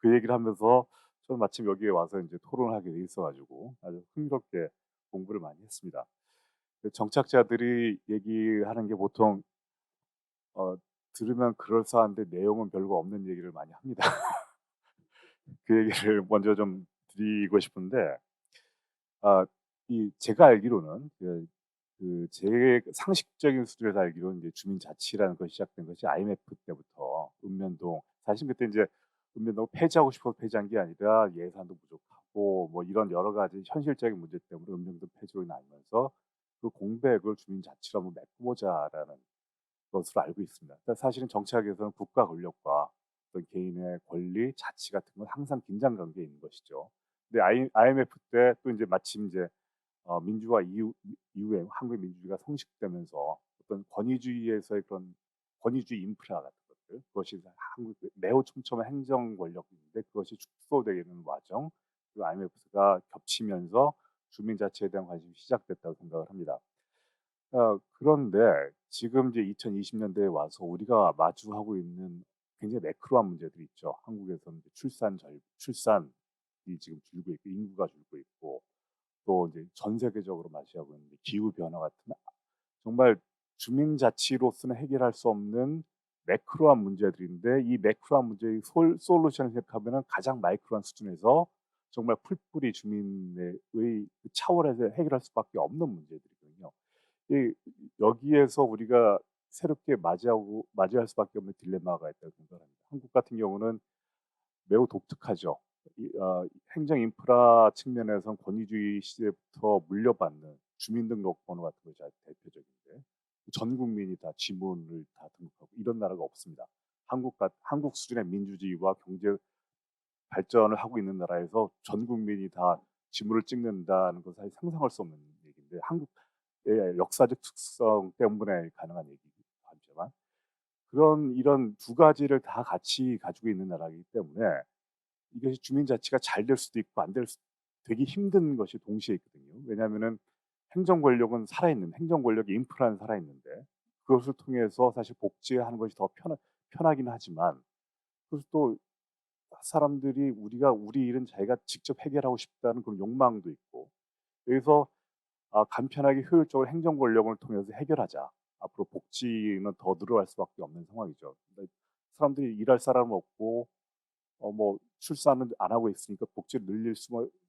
얘기를 하면서 저는 마침 여기에 와서 이제 토론을 하게 돼 있어가지고 아주 흥미롭게 공부를 많이 했습니다. 정치학자들이 얘기하는 게 보통 들으면 그럴싸한데 내용은 별거 없는 얘기를 많이 합니다. 그 얘기를 먼저 좀 드리고 싶은데, 제가 알기로는 제 상식적인 수준에서 알기로는 이제 주민자치라는 것이 시작된 것이 IMF 때부터 읍면동 사실 그때 이제 읍면동 폐지하고 싶어서 폐지한 게 아니라 예산도 부족하고 뭐 이런 여러 가지 현실적인 문제 때문에 읍면동 폐지로 나면서 그 공백을 주민자치로 한번 메꾸고자라는 것으로 알고 있습니다. 그러니까 사실은 정치학에서는 국가 권력과 어떤 개인의 권리, 자치 같은 건 항상 긴장 관계에 있는 것이죠. 근데 IMF 때 또 이제 마침 이제 민주화 이후에 한국 민주주의가 성식되면서 어떤 권위주의에서의 그런 권위주의 인프라 같은 것들 그것이 한국 매우 촘촘한 행정 권력인데 그것이 축소되는 과정 그리고 IMF가 겹치면서 주민자치에 대한 관심이 시작됐다고 생각을 합니다. 그런데 지금 이제 2020년대에 와서 우리가 마주하고 있는 굉장히 매크로한 문제들이 있죠. 한국에서는 이제 출산이 지금 줄고 있고 인구가 줄고 있고 또 이제 전 세계적으로 맞이하고 있는 기후 변화 같은 정말 주민자치로서는 해결할 수 없는 매크로한 문제들인데 이 매크로한 문제의 솔루션을 생각하면은 가장 마이크로한 수준에서 정말 풀뿌리 주민의 그 차원에서 해결할 수밖에 없는 문제들이거든요. 이 여기에서 우리가 새롭게 맞이할 수밖에 없는 딜레마가 있다고 생각합니다. 한국 같은 경우는 매우 독특하죠. 행정 인프라 측면에서는 권위주의 시대부터 물려받는 주민등록번호 같은 것이 아주 대표적인데 전 국민이 다 지문을 다 등록하고 이런 나라가 없습니다. 한국 수준의 민주주의와 경제 발전을 하고 있는 나라에서 전 국민이 다 지문을 찍는다는 것은 사실 상상할 수 없는 얘기인데 한국의 역사적 특성 때문에 가능한 얘기긴 하지만 이런 두 가지를 다 같이 가지고 있는 나라이기 때문에 이것이 주민 자치가 잘 될 수도 있고 되기 힘든 것이 동시에 있거든요. 왜냐하면은 행정 권력은 살아있는 행정 권력의 인프라는 살아있는데 그것을 통해서 사실 복지하는 것이 더 편하긴 하지만 그래서 또 사람들이 우리 일은 자기가 직접 해결하고 싶다는 그런 욕망도 있고 여기서 간편하게 효율적으로 행정 권력을 통해서 해결하자. 앞으로 복지는 더 늘어날 수밖에 없는 상황이죠. 근데 사람들이 일할 사람은 없고 뭐 출산은 안 하고 있으니까 복지를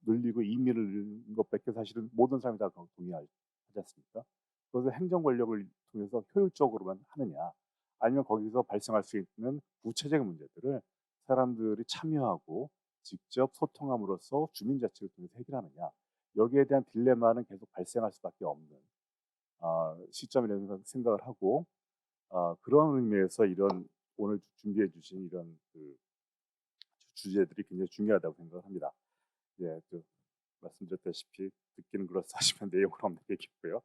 늘리고 이민을 늘리는 것밖에 사실은 모든 사람이 다 동의하지 않습니까? 그래서 행정 권력을 통해서 효율적으로만 하느냐, 아니면 거기서 발생할 수 있는 구체적인 문제들을 사람들이 참여하고 직접 소통함으로써 주민자치를 통해서 해결하느냐, 여기에 대한 딜레마는 계속 발생할 수밖에 없는 시점이라는 생각을 하고 그런 의미에서 이런 오늘 준비해 주신 이런 그 주제들이 굉장히 중요하다고 생각을 합니다. 예, 말씀드렸다시피 듣기는 그렇사하시면 내용은 없는 얘기고요.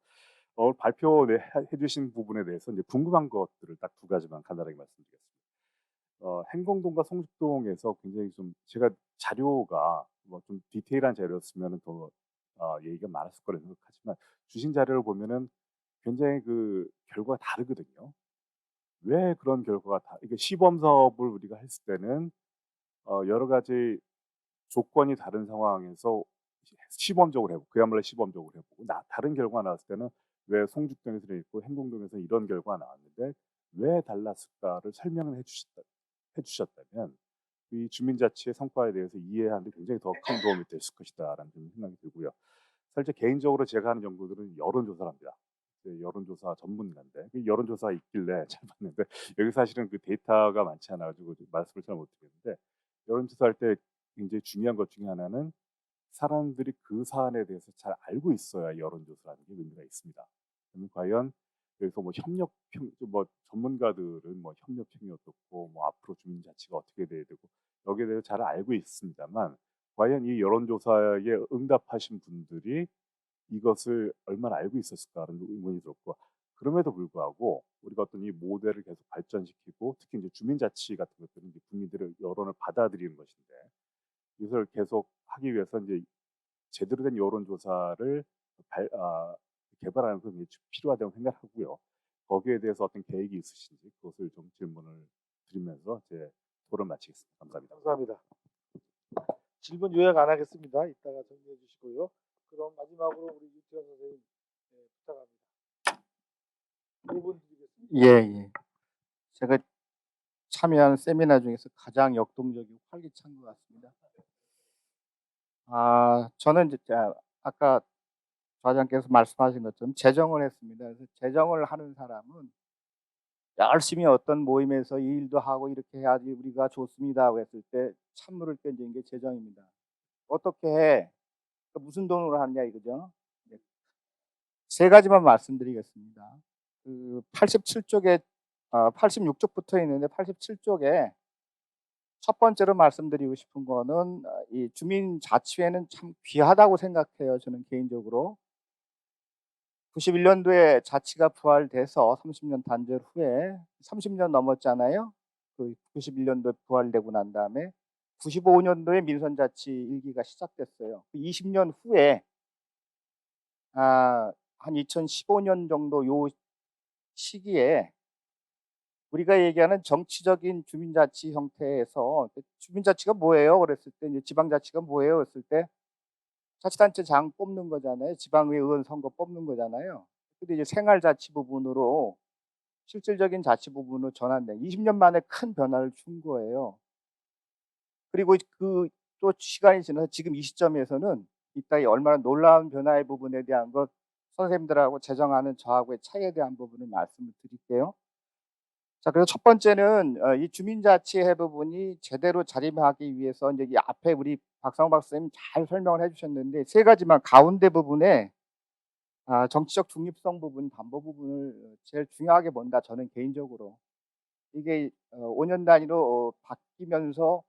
오늘 해주신 부분에 대해서 이제 궁금한 것들을 딱 두 가지만 간단하게 말씀드리겠습니다. 행궁동과 성북동에서 굉장히 좀 제가 자료가 뭐 좀 디테일한 자료였으면 더 얘기가 많았을 거라 생각하지만 주신 자료를 보면은 굉장히 그 결과가 다르거든요. 왜 그런 결과가 이게 시범 사업을 우리가 했을 때는 여러 가지 조건이 다른 상황에서 시범적으로 해보고 그야말로 시범적으로 해보고 다른 결과가 나왔을 때는 왜 송죽동에서 있고 행궁동에서 이런 결과가 나왔는데 왜 달랐을까를 설명을 해주셨다면 이 주민자치의 성과에 대해서 이해하는 데 굉장히 더 큰 도움이 됐을 것이다라는 생각이 들고요. 사실 개인적으로 제가 하는 연구들은 여론조사랍니다. 여론조사 전문가인데 여론조사 있길래 잘 봤는데 여기 사실은 그 데이터가 많지 않아가지고 말씀을 잘 못 드리겠는데 여론조사할 때 굉장히 중요한 것 중에 하나는 사람들이 그 사안에 대해서 잘 알고 있어야 여론조사라는 게 의미가 있습니다. 그러면 과연 여기서 뭐 전문가들은 뭐 협력평이 어떻고 뭐 앞으로 주민자치가 어떻게 돼야 되고 여기에 대해서 잘 알고 있습니다만 과연 이 여론조사에 응답하신 분들이 이것을 얼마나 알고 있었을까라는 의문이 들었고 그럼에도 불구하고 우리가 어떤 이 모델을 계속 발전시키고 특히 이제 주민자치 같은 것들은 이제 국민들의 여론을 받아들이는 것인데 이것을 계속 하기 위해서 이제 제대로 된 여론조사를 개발하는 것이 필요하다고 생각하고요. 거기에 대해서 어떤 계획이 있으신지 그것을 좀 질문을 드리면서 제 토론 마치겠습니다. 감사합니다. 감사합니다. 질문 요약 안 하겠습니다. 이따가 정리해 주시고요. 그럼 마지막으로 우리 유태현 선생님 부탁합니다. 5분 드리겠습니다. 예. 제가 참여한 세미나 중에서 가장 역동적이고 활기찬 것 같습니다. 저는 이제 아까 좌장께서 말씀하신 것처럼 재정을 했습니다. 그래서 재정을 하는 사람은 열심히 어떤 모임에서 이 일도 하고 이렇게 해야지 우리가 좋습니다 했을 때 찬물을 던지는 게 재정입니다. 어떻게 해? 무슨 돈으로 하느냐 이거죠. 세 가지만 말씀드리겠습니다. 그 87쪽에 86쪽부터 있는데 87쪽에 첫 번째로 말씀드리고 싶은 거는 이 주민자치회는 참 귀하다고 생각해요. 저는 개인적으로 91년도에 자치가 부활돼서 30년 단절 후에 30년 넘었잖아요. 그 91년도에 부활되고 난 다음에 95년도에 민선자치 1기가 시작됐어요. 20년 후에 한 2015년 정도 요 시기에 우리가 얘기하는 정치적인 주민자치 형태에서 주민자치가 뭐예요? 그랬을 때 이제 지방자치가 뭐예요? 그랬을 때 자치단체장 뽑는 거잖아요. 지방의 의원 선거 뽑는 거잖아요. 근데 이제 생활자치 부분으로 실질적인 자치 부분으로 전환된 20년 만에 큰 변화를 준 거예요. 그리고 그 또 시간이 지나서 지금 이 시점에서는 이따 얼마나 놀라운 변화의 부분에 대한 것 선생님들하고 제정하는 저하고의 차이에 대한 부분을 말씀을 드릴게요. 자, 그래서 첫 번째는 이 주민자치의 부분이 제대로 자립하기 위해서 이제 이 앞에 우리 박상호 박사님 잘 설명을 해주셨는데 세 가지만 가운데 부분에 정치적 중립성 부분, 담보 부분을 제일 중요하게 본다. 저는 개인적으로 이게 5년 단위로 바뀌면서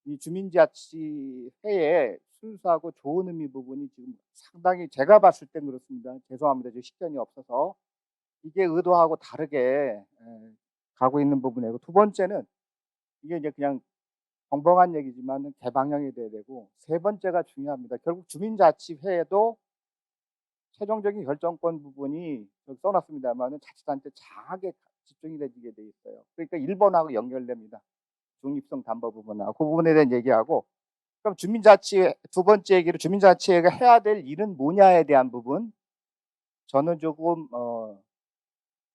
이 주민자치 회의 순수하고 좋은 의미 부분이 지금 상당히 제가 봤을 땐 그렇습니다. 죄송합니다. 저 식견이 없어서 이게 의도하고 다르게 가고 있는 부분이고 두 번째는 이게 이제 그냥 벙벙한 얘기지만 개방형이 돼야 되고 세 번째가 중요합니다. 결국 주민자치회에도 최종적인 결정권 부분이 여기 써놨습니다만 자치단체 장하게 집중이 되게 돼 있어요. 그러니까 1번하고 연결됩니다. 중립성 담보 부분하고 그 부분에 대한 얘기하고 그럼 주민자치 두 번째 얘기로 주민자치회가 해야 될 일은 뭐냐에 대한 부분 저는 조금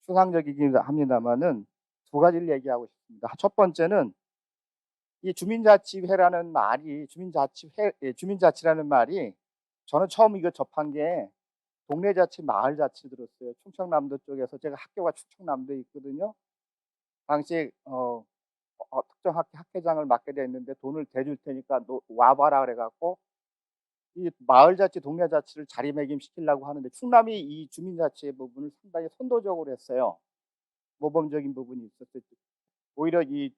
추상적이긴 합니다만은 두 가지를 얘기하고 싶습니다. 첫 번째는 이 주민자치회라는 말이 주민자치라는 말이 저는 처음 이거 접한 게 동네자치, 마을자치 들었어요. 충청남도 쪽에서 제가 학교가 충청남도에 있거든요. 당시에 특정 학회장을 맡게 됐는데 돈을 대줄 테니까 너 와봐라 그래갖고 이 마을자치, 동네자치를 자리매김시키려고 하는데 충남이 이 주민자치의 부분을 상당히 선도적으로 했어요. 모범적인 부분이 있었어요. 오히려 이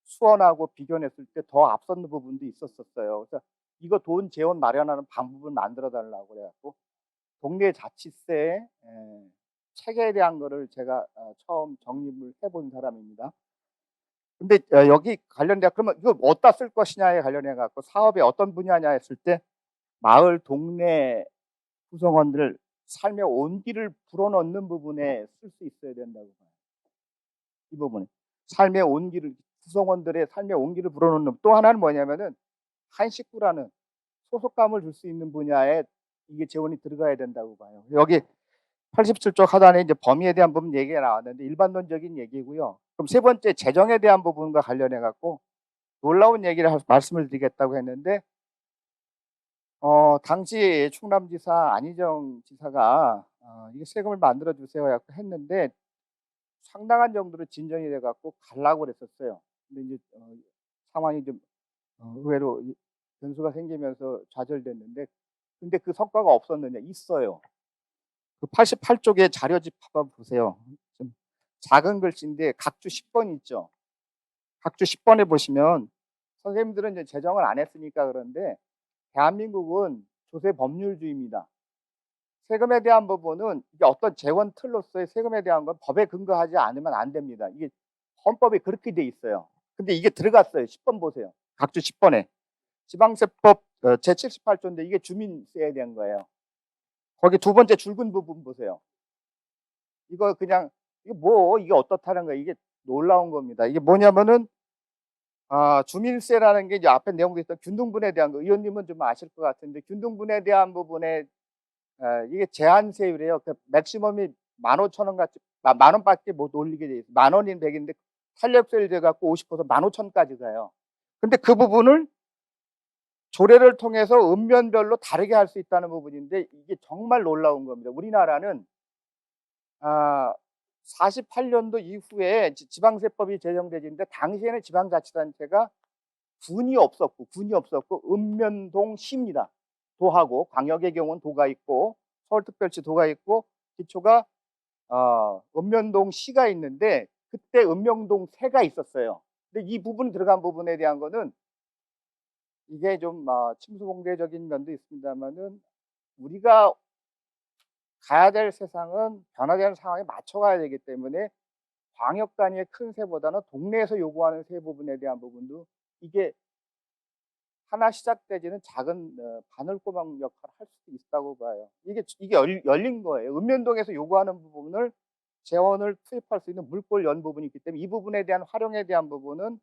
수원하고 비교했을 때 더 앞선 부분도 있었어요. 그래서 이거 돈 재원 마련하는 방법을 만들어 달라고 그래갖고 동네 자치세 체계에 대한 거를 제가 처음 정립을 해본 사람입니다. 근데 여기 관련돼 그러면 이거 어디다 쓸 것이냐에 관련해 갖고 사업이 어떤 분야냐 했을 때 마을 동네 구성원들 삶의 온기를 불어넣는 부분에 쓸 수 있어야 된다고 봐요. 이 부분에 삶의 온기를 구성원들의 삶의 온기를 불어넣는 또 하나는 뭐냐면은 한 식구라는 소속감을 줄 수 있는 분야에 이게 재원이 들어가야 된다고 봐요. 여기 87조 하단에 이제 범위에 대한 부분 얘기가 나왔는데 일반론적인 얘기고요. 그럼 세 번째 재정에 대한 부분과 관련해 갖고 놀라운 얘기를 말씀을 드리겠다고 했는데 당시 충남지사 안희정 지사가 이게 세금을 만들어 주세요 했는데 상당한 정도로 진전이 돼 갖고 가려고 그랬었어요. 근데 이제 상황이 좀 의외로 변수가 생기면서 좌절됐는데 근데 그 성과가 없었느냐 있어요. 그 88쪽에 자료집 한번 보세요. 좀 작은 글씨인데 각주 10번 있죠. 각주 10번에 보시면 선생님들은 이제 제정을 안 했으니까 그런데 대한민국은 조세 법률주의입니다. 세금에 대한 부분은 이게 어떤 재원 틀로서의 세금에 대한 건 법에 근거하지 않으면 안 됩니다. 이게 헌법에 그렇게 돼 있어요. 근데 이게 들어갔어요. 10번 보세요. 각주 10번에 지방세법 제78조인데 이게 주민세에 대한 거예요. 거기 두 번째 줄근 부분 보세요. 이거 그냥 이게 어떻다는 거예요. 이게 놀라운 겁니다. 이게 뭐냐면은 주민세라는 게 이제 앞에 내용도 있던 균등분에 대한 거 의원님은 좀 아실 것 같은데 균등분에 대한 부분에 이게 제한세율이에요. 그 맥시멈이 15,000원 같이 만 원밖에 못 올리게 돼 있어요. 만 원인 100인데 탄력세를 돼 갖고 50% 15,000까지 가요. 근데 그 부분을 조례를 통해서 읍면별로 다르게 할 수 있다는 부분인데 이게 정말 놀라운 겁니다. 우리나라는 48년도 이후에 지방세법이 제정되는데 당시에는 지방자치단체가 군이 없었고 읍면동 시입니다. 도하고 광역의 경우는 도가 있고 서울특별시 도가 있고 기초가 읍면동 시가 있는데 그때 읍면동 세가 있었어요. 근데 이 부분이 들어간 부분에 대한 거는 이게 좀 침수봉대적인 면도 있습니다만은 우리가 가야 될 세상은 변화되는 상황에 맞춰가야 되기 때문에 광역 단위의 큰 세보다는 동네에서 요구하는 세 부분에 대한 부분도 이게 하나 시작되지는 작은 바늘구멍 역할을 할 수도 있다고 봐요. 이게 열린 거예요. 읍면동에서 요구하는 부분을 재원을 투입할 수 있는 물꼬를 연 부분이 있기 때문에 이 부분에 대한 활용에 대한 부분은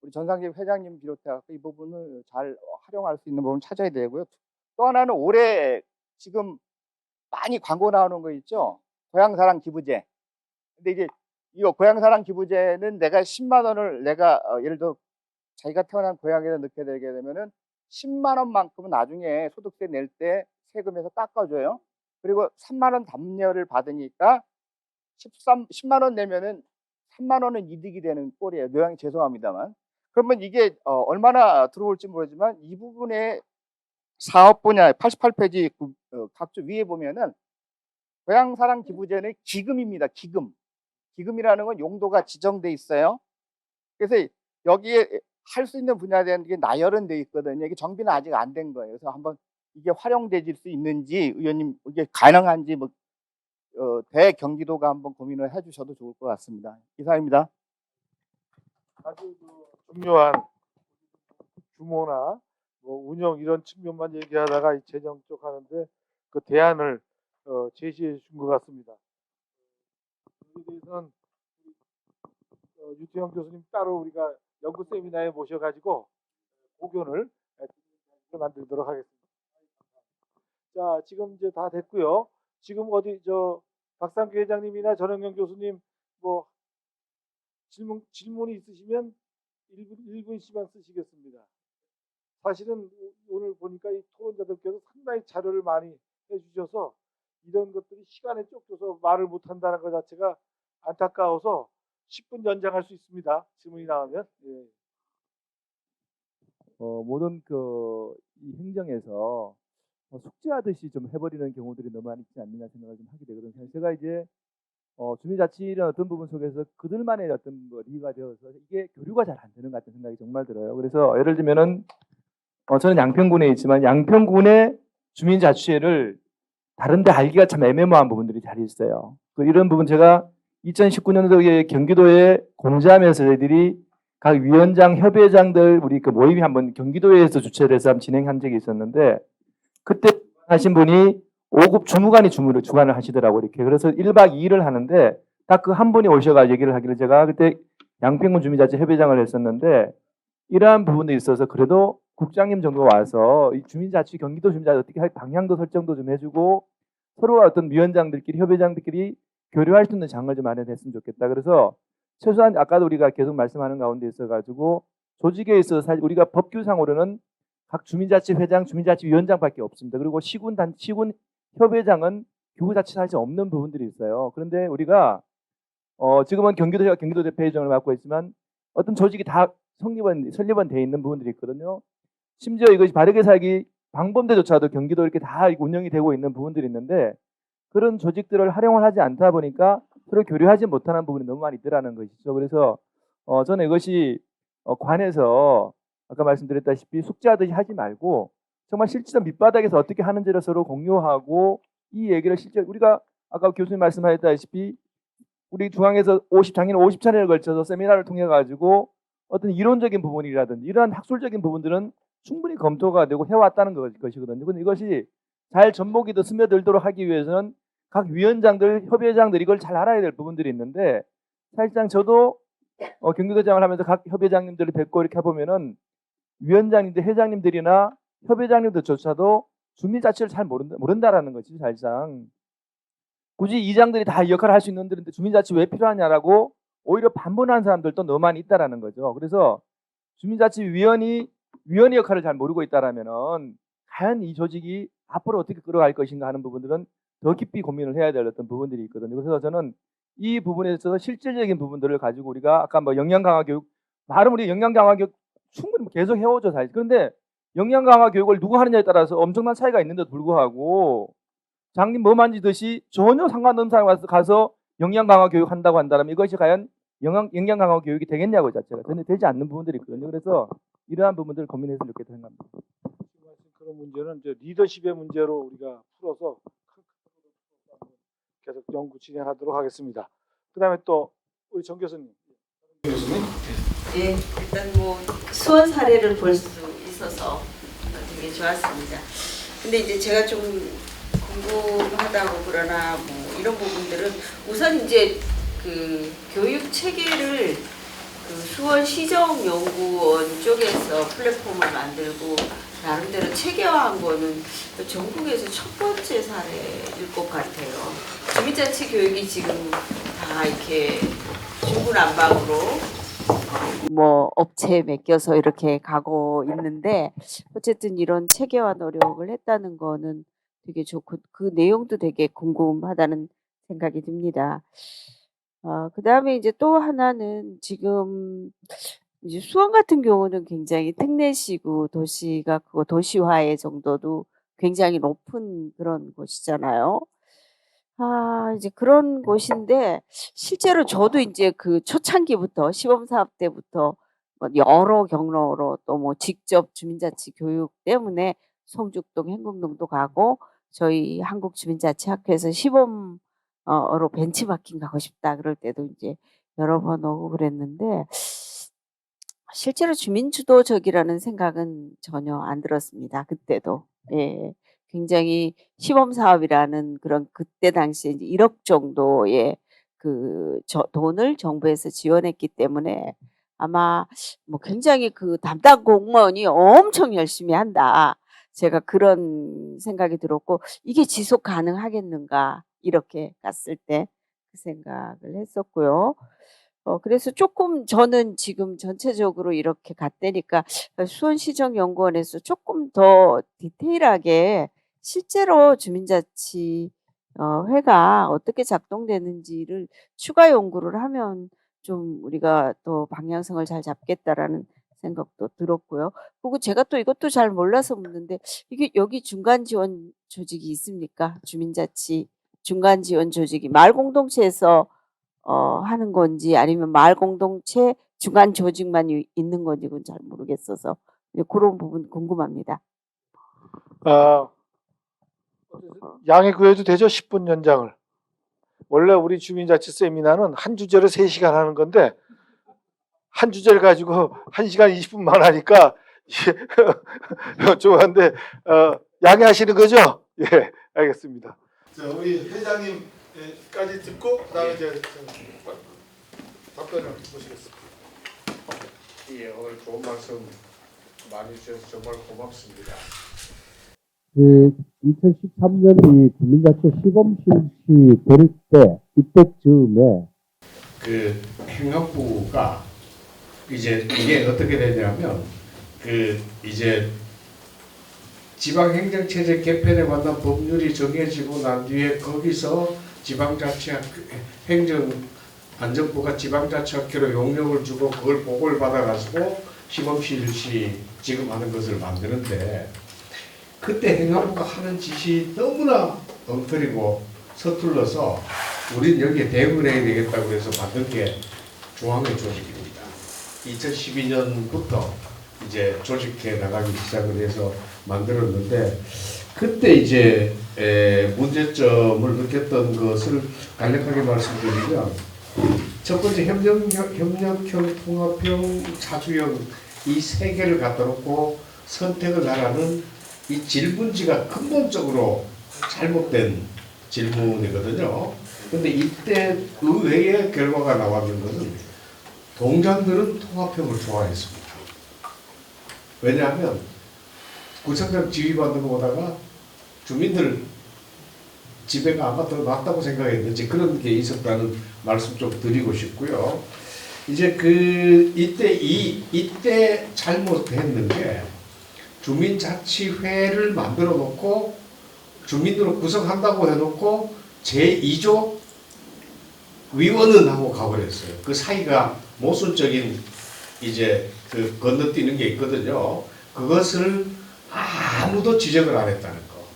우리 전상집 회장님 비롯해 이 부분을 잘 활용할 수 있는 부분을 찾아야 되고요. 또 하나는 올해 지금 많이 광고 나오는 거 있죠. 고향사랑 기부제. 근데 이제 이거 고향사랑 기부제는 내가 10만 원을 내가 예를 들어 자기가 태어난 고향에다 넣게 되게 되면은 10만 원만큼은 나중에 소득세 낼 때 세금에서 깎아줘요. 그리고 3만 원 담려를 받으니까 10만 원 내면은 3만 원은 이득이 되는 꼴이에요. 묘양이 죄송합니다만. 그러면 이게 얼마나 들어올지 모르지만 이 부분에 사업 분야 88페이지 각조 위에 보면은 고향사랑 기부제는 기금입니다. 기금. 기금이라는 건 용도가 지정돼 있어요. 그래서 여기에 할 수 있는 분야에 대한 게 나열은 돼 있거든요. 이게 정비는 아직 안 된 거예요. 그래서 한번 이게 활용될 수 있는지 의원님 이게 가능한지 뭐 대경기도가 한번 고민을 해주셔도 좋을 것 같습니다. 이상입니다. 아주 중요한 규모나 뭐 운영 이런 측면만 얘기하다가 이 재정 쪽 하는데 그 대안을 제시해 준 것 같습니다. 여기에 대해서는 유태영 교수님 따로 우리가 연구 세미나에 모셔가지고 고견을 만들도록 하겠습니다. 자, 지금 이제 다 됐고요. 지금 어디 박상규 회장님이나 전영경 교수님 뭐 질문이 있으시면 1분씩만 쓰시겠습니다. 사실은 오늘 보니까 이 토론자들께서 상당히 자료를 많이 해주셔서 이런 것들이 시간에 쫓겨서 말을 못한다는 것 자체가 안타까워서 10분 연장할 수 있습니다. 질문이 나오면. 예. 모든 이 행정에서 숙제하듯이 좀 해버리는 경우들이 너무 많이 있지 않느냐 생각을 좀 하게 되거든요. 제가 이제 주민자치라는 어떤 부분 속에서 그들만의 어떤 리가 되어서 이게 교류가 잘 안 되는 것 같은 생각이 정말 들어요. 그래서 예를 들면은 저는 양평군에 있지만 양평군의 주민자치회를 다른데 알기가 참 애매모호한 부분들이 잘 있어요. 이런 부분 제가 2019년도에 경기도에 공지하면서 저희들이 각 위원장, 협의회장들 우리 모임이 한번 경기도에서 주최를 해서 한번 진행한 적이 있었는데 그때 하신 분이 5급 주무관이 주관을 하시더라고요. 이렇게. 그래서 1박 2일을 하는데 딱 그 한 분이 오셔가지고 얘기를 하기를 제가 그때 양평군 주민자치 협의장을 했었는데 이러한 부분에 있어서 그래도 국장님 정도가 와서 이 주민자치, 경기도 주민자치 어떻게 할 방향도 설정도 좀 해주고 서로가 어떤 위원장들끼리, 협의장들끼리 교류할 수 있는 장을 좀 마련했으면 좋겠다. 그래서 최소한 아까도 우리가 계속 말씀하는 가운데 있어가지고 조직에 있어서 사실 우리가 법규상으로는 각 주민자치 회장, 주민자치 위원장밖에 없습니다. 그리고 시군 협의회장은 교구자치사실 없는 부분들이 있어요. 그런데 우리가 지금은 경기도 대표회장을 맡고 있지만 어떤 조직이 다 설립은 돼 있는 부분들이 있거든요. 심지어 이것이 바르게 살기 방범대조차도 경기도 이렇게 다 운영이 되고 있는 부분들이 있는데 그런 조직들을 활용을 하지 않다 보니까 서로 교류하지 못하는 부분이 너무 많이 있더라는 것이죠. 그래서 저는 이것이 관에서 아까 말씀드렸다시피 숙제하듯이 하지 말고 정말 실제로 밑바닥에서 어떻게 하는지를 서로 공유하고 이 얘기를 실제 우리가 아까 교수님 말씀하셨다시피 우리 중앙에서 작년 50차례를 걸쳐서 세미나를 통해 가지고 어떤 이론적인 부분이라든지 이러한 학술적인 부분들은 충분히 검토가 되고 해왔다는 것이거든요. 근데 이것이 잘 접목이 더 스며들도록 하기 위해서는 각 위원장들, 협의회장들 이걸 잘 알아야 될 부분들이 있는데 사실상 저도 경기도장을 하면서 각 협의회장님들을 뵙고 이렇게 해보면은 위원장님들, 회장님들이나 협의회장님들조차도 주민자치를 잘 모른다라는 것이 사실상 굳이 이장들이 다 이 역할을 할 수 있는데 주민자치 왜 필요하냐라고 오히려 반문하는 사람들도 너무 많이 있다라는 거죠. 그래서 주민자치위원회 역할을 잘 모르고 있다라면은 과연 이 조직이 앞으로 어떻게 끌어갈 것인가 하는 부분들은 더 깊이 고민을 해야 될 어떤 부분들이 있거든요. 그래서 저는 이 부분에 있어서 실질적인 부분들을 가지고 우리가 아까 영양 강화 교육 말은 우리 영양 강화 교육 충분히 계속 해오죠 사실. 그런데 영양 강화 교육을 누가 하느냐에 따라서 엄청난 차이가 있는데도 불구하고 장님 뭐 만지듯이 전혀 상관없는 사람이 가서 영양 강화 교육 한다고 한다면 이것이 과연 영양 강화 교육이 되겠냐고 자체가 전혀 되지 않는 부분들이 있거든요. 그래서 이러한 부분들을 고민해서 좋겠다 생각합니다. 그런 문제는 이제 리더십의 문제로 우리가 풀어서 계속 연구 진행하도록 하겠습니다. 그다음에 또 우리 정 교수님. 예, 일단 뭐 수원 사례를 볼 수 있어서 되게 좋았습니다. 근데 이제 제가 좀 궁금하다고 그러나 뭐 이런 부분들은 우선 이제 그 교육 체계를 그 수원시정연구원 쪽에서 플랫폼을 만들고 나름대로 체계화한 거는 전국에서 첫 번째 사례일 것 같아요. 주민자치 교육이 지금 다 이렇게 중구난방으로 뭐 업체에 맡겨서 이렇게 가고 있는데 어쨌든 이런 체계화 노력을 했다는 거는 되게 좋고 그 내용도 되게 궁금하다는 생각이 듭니다. 그다음에 이제 또 하나는 지금 이제 수원 같은 경우는 굉장히 특례시고 도시가 그거 도시화의 정도도 굉장히 높은 그런 곳이잖아요. 이제 그런 곳인데 실제로 저도 이제 그 초창기부터 시범 사업 때부터 뭐 여러 경로로 또 뭐 직접 주민자치 교육 때문에 성죽동, 행궁동도 가고 저희 한국주민자치학회에서 시범 로 벤치마킹 가고 싶다 그럴 때도 이제 여러 번 오고 그랬는데 실제로 주민주도적이라는 생각은 전혀 안 들었습니다. 그때도. 예. 굉장히 시범 사업이라는 그런 그때 당시에 이제 1억 정도의 그 돈을 정부에서 지원했기 때문에 아마 뭐 굉장히 그 담당 공무원이 엄청 열심히 한다. 제가 그런 생각이 들었고 이게 지속 가능하겠는가 이렇게 갔을 때 그 생각을 했었고요. 그래서 조금 저는 지금 전체적으로 이렇게 갔다니까 수원시정연구원에서 조금 더 디테일하게 실제로 주민자치 회가 어떻게 작동되는지를 추가 연구를 하면 좀 우리가 또 방향성을 잘 잡겠다라는 생각도 들었고요. 그리고 제가 또 이것도 잘 몰라서 묻는데 이게 여기 중간 지원 조직이 있습니까? 주민자치 중간 지원 조직이 마을 공동체에서 하는 건지 아니면 마을 공동체 중간 조직만 있는 건지 그건 잘 모르겠어서 그런 부분 궁금합니다. 양해 구해도 되죠? 10분 연장을. 원래 우리 주민자치 세미나는 한 주제로 3시간 하는 건데 한 주제를 가지고 1시간 20분만 하니까 좀 한데 양해하시는 거죠? 예, 알겠습니다. 자, 우리 회장님까지 듣고 그다음에 제가 답변을 보시겠습니다. 예, 오늘 좋은 말씀 많이 주셔서 정말 고맙습니다. 그 2013년이 주민자치 시범 실시될 때 이때쯤에 그 행정부가 이제 이게 어떻게 되냐면 그 이제 지방행정체제 개편에 관한 법률이 정해지고 난 뒤에 거기서 행정안전부가 지방자치학회로 용역을 주고 그걸 보고를 받아가지고 시범실시 지금 하는 것을 만드는데 그때 행안부가 하는 짓이 너무나 엉터리고 서툴러서 우린 여기에 대응을 해야 되겠다고 해서 만든 게 중앙회 조직입니다. 2012년부터 이제 조직해 나가기 시작을 해서 만들었는데 그때 이제 문제점을 느꼈던 것을 간략하게 말씀드리면 첫 번째 협력형, 통합형, 차주형 이 세 개를 갖다 놓고 선택을 하라는 이 질문지가 근본적으로 잘못된 질문이거든요. 근데 이때 의외의 결과가 나왔는 것은 동장들은 통합형을 좋아했습니다. 왜냐하면 구청장 지휘받는 것보다가 주민들 지배가 아마 더 낫다고 생각했는지 그런 게 있었다는 말씀 좀 드리고 싶고요. 이제 이때 잘못했는 게 주민자치회를 만들어 놓고 주민으로 구성한다고 해놓고 제2조 위원은 하고 가버렸어요. 그 사이가 모순적인 이제 그 건너뛰는 게 있거든요. 그것을 아무도 지적을 안 했다는 거.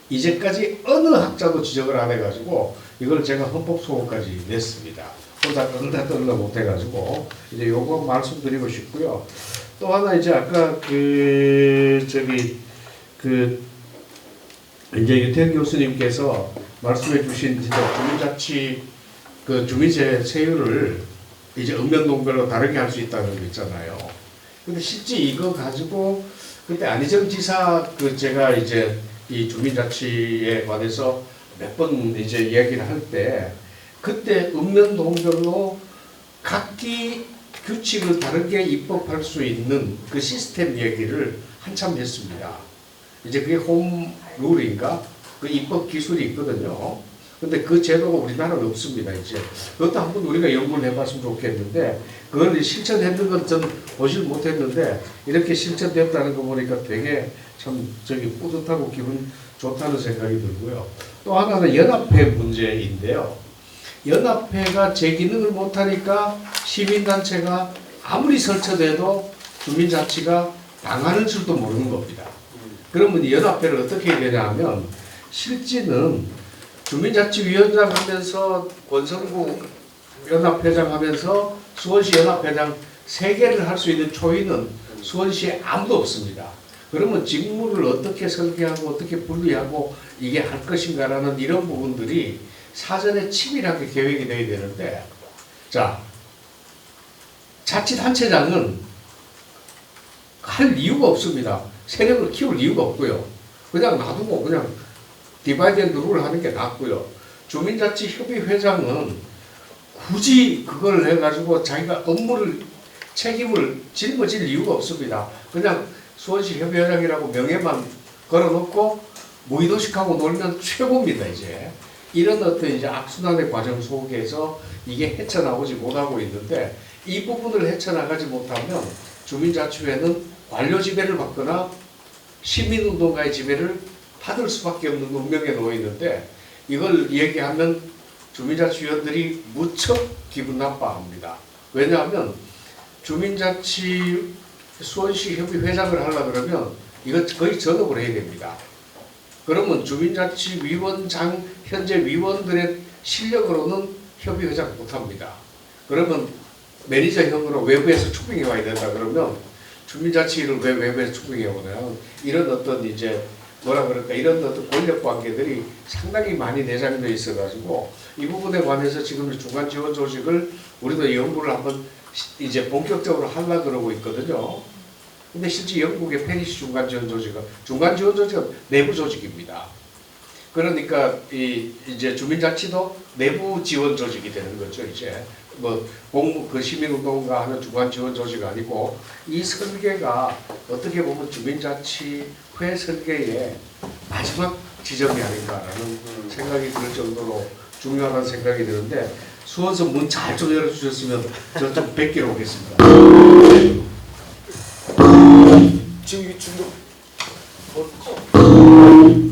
이제까지 어느 학자도 지적을 안 해가지고 이걸 제가 헌법소원까지 냈습니다. 혼자 떨다 못해가지고 이제 요거 말씀드리고 싶고요. 또 하나 이제 아까 이제 유태현 교수님께서 말씀해주신 진짜 주민자치 주민세 세율을 이제 읍면동별로 다르게 할 수 있다는 거 있잖아요. 근데 실제 이거 가지고 그때 안희정 지사 제가 이제 이 주민자치에 관해서 몇 번 이제 이야기를 할 때 그때 읍면 동별로 각기 규칙을 다르게 입법할 수 있는 그 시스템 얘기를 한참 했습니다. 이제 그게 홈 룰인가 그 입법 기술이 있거든요. 근데 그 제도가 우리나라는 없습니다. 이제 그것도 한번 우리가 연구를 해봤으면 좋겠는데 그걸 실천했는 건 전 보질 못했는데 이렇게 실천됐다는 거 보니까 되게 참 저기 뿌듯하고 기분 좋다는 생각이 들고요. 또 하나는 연합회 문제인데요. 연합회가 제 기능을 못하니까 시민단체가 아무리 설쳐돼도 주민자치가 당하는 줄도 모르는 겁니다. 그러면 이 연합회를 어떻게 해야 되냐 하면 실제는 주민자치위원장 하면서 권성구 연합회장 하면서 수원시 연합회장 3개를 할 수 있는 초인은 수원시에 아무도 없습니다. 그러면 직무를 어떻게 설계하고 어떻게 분리하고 이게 할 것인가라는 이런 부분들이 사전에 치밀하게 계획이 돼야 되는데 자 자치단체장은 할 이유가 없습니다. 세력을 키울 이유가 없고요. 그냥 놔두고 그냥 디바이드 앤 룰을 하는 게 낫고요. 주민자치협의회장은 굳이 그걸 해가지고 자기가 업무를 책임을 짊어질 이유가 없습니다. 그냥 수원시 협의회장이라고 명예만 걸어놓고 무의도식하고 놀면 최고입니다. 이제 이런 어떤 이제 악순환의 과정 속에서 이게 헤쳐나오지 못하고 있는데 이 부분을 헤쳐나가지 못하면 주민자치회는 관료 지배를 받거나 시민운동가의 지배를 받을 수밖에 없는 운명에 놓여 있는데 이걸 얘기하면 주민자치위원들이 무척 기분 나빠합니다. 왜냐하면 주민자치 수원시 협의회장을 하려고 그러면 이거 거의 전업을 해야 됩니다. 그러면 주민자치위원장 현재 위원들의 실력으로는 협의회장 못합니다. 그러면 매니저형으로 외부에서 초빙해 와야 된다 그러면 주민자치를 왜 외부에서 초빙해 오냐면 이런 어떤 이제 뭐라 그럴까 이런 어떤 권력 관계들이 상당히 많이 내장되어 있어가지고 이 부분에 관해서 지금 중간 지원 조직을 우리도 연구를 한번 이제 본격적으로 하려고 그러고 있거든요. 근데 실제 영국의 페리시 중간 지원 조직은 내부 조직입니다. 그러니까 이제 주민자치도 내부 지원 조직이 되는 거죠. 이제 그 시민운동가 하는 중간 지원 조직이 아니고 이 설계가 어떻게 보면 주민자치회 설계의 마지막 지점이 아닌가라는 생각이 들 정도로 중요하다는 생각이 드는데 수원서 문 잘 좀 열어주셨으면 저 좀 뵙기로 오겠습니다. 지금 이 중독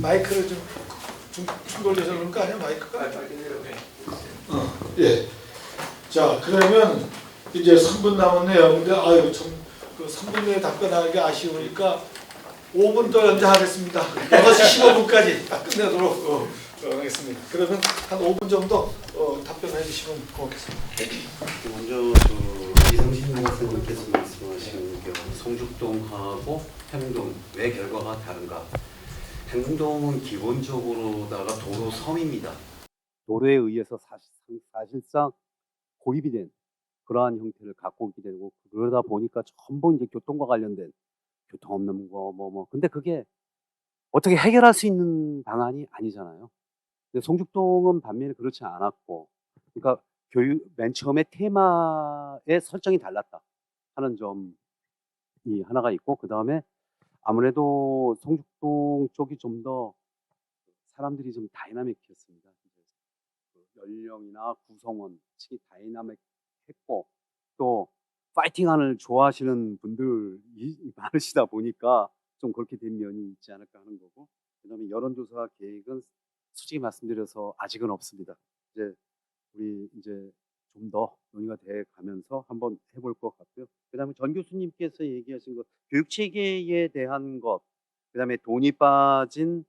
마이크를 좀 돌려서 그런 거 아니야 마이크가? 예. 자 그러면 이제 3분 남았네요. 근데 아유 참그 3분 내에 답변하는 게 아쉬우니까 5분 더 연장하겠습니다. 6시 15분까지 딱 끝내도록 하겠습니다. 그러면 한 5분 정도 답변해 주시면 고맙겠습니다. 먼저 이성신 박사님께서 말씀하신 성죽동하고 행동 왜 결과가 다른가? 행동은 기본적으로다가 도로 섬입니다. 도로에 의해서 사실상 고립이 된 그러한 형태를 갖고 있게 되고 그러다 보니까 전부 이제 교통과 관련된 교통 없는 거 근데 그게 어떻게 해결할 수 있는 방안이 아니잖아요. 근데 성죽동은 반면에 그렇지 않았고 그러니까 맨 처음에 테마의 설정이 달랐다 하는 점이 하나가 있고 그 다음에 아무래도 성죽동 쪽이 좀 더 사람들이 좀 다이나믹했습니다. 연령이나 구성원 층이 다이나믹했고 또 파이팅을 좋아하시는 분들이 많으시다 보니까 좀 그렇게 된 면이 있지 않을까 하는 거고 그다음에 여론조사 계획은 솔직히 말씀드려서 아직은 없습니다. 우리 좀 더 논의가 돼 가면서 한번 해볼 것 같고요. 그다음에 전 교수님께서 얘기하신 것 교육 체계에 대한 것 그다음에 돈이 빠진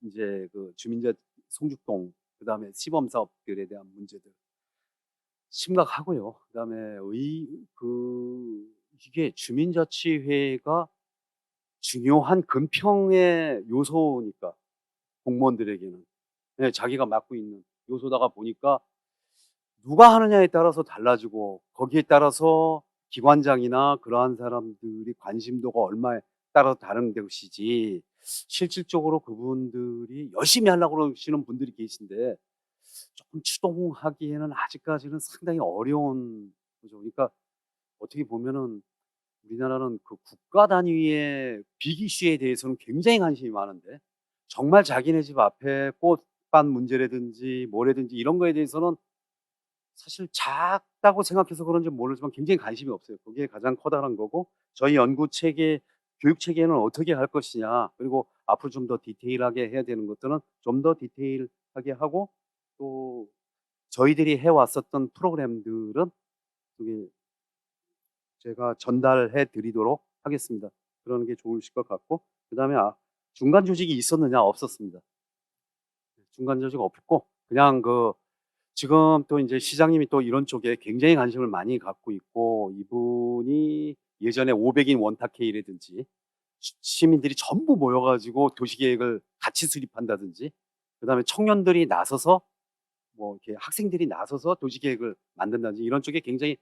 그 주민자 성죽동 그다음에 시범 사업들에 대한 문제들 심각하고요. 그다음에 이게 주민자치회가 중요한 금평의 요소니까 공무원들에게는 자기가 맡고 있는 요소다가 보니까 누가 하느냐에 따라서 달라지고 거기에 따라서 기관장이나 그러한 사람들이 관심도가 얼마에 따라서 다른 것이지 실질적으로 그분들이 열심히 하려고 그러시는 분들이 계신데 조금 추동하기에는 아직까지는 상당히 어려운 거죠. 그러니까 어떻게 보면은 우리나라는 그 국가 단위의 빅 이슈에 대해서는 굉장히 관심이 많은데 정말 자기네 집 앞에 꽃밭 문제라든지 뭐라든지 이런 거에 대해서는 사실 작다고 생각해서 그런지 모르지만 굉장히 관심이 없어요. 그게 가장 커다란 거고 저희 연구 체계, 교육 체계는 어떻게 할 것이냐 그리고 앞으로 좀 더 디테일하게 해야 되는 것들은 좀 더 디테일하게 하고 또 저희들이 해왔었던 프로그램들은 그게 제가 전달해 드리도록 하겠습니다. 그러는 게 좋으실 것 같고 그다음에 중간 조직이 있었느냐 없었습니다. 중간 조직 없고 그냥 지금 또 이제 시장님이 또 이런 쪽에 굉장히 관심을 많이 갖고 있고 이분이 예전에 500인 원탁회의라든지 시민들이 전부 모여가지고 도시계획을 같이 수립한다든지 그다음에 청년들이 나서서 뭐 이렇게 학생들이 나서서 도시계획을 만든다든지 이런 쪽에 굉장히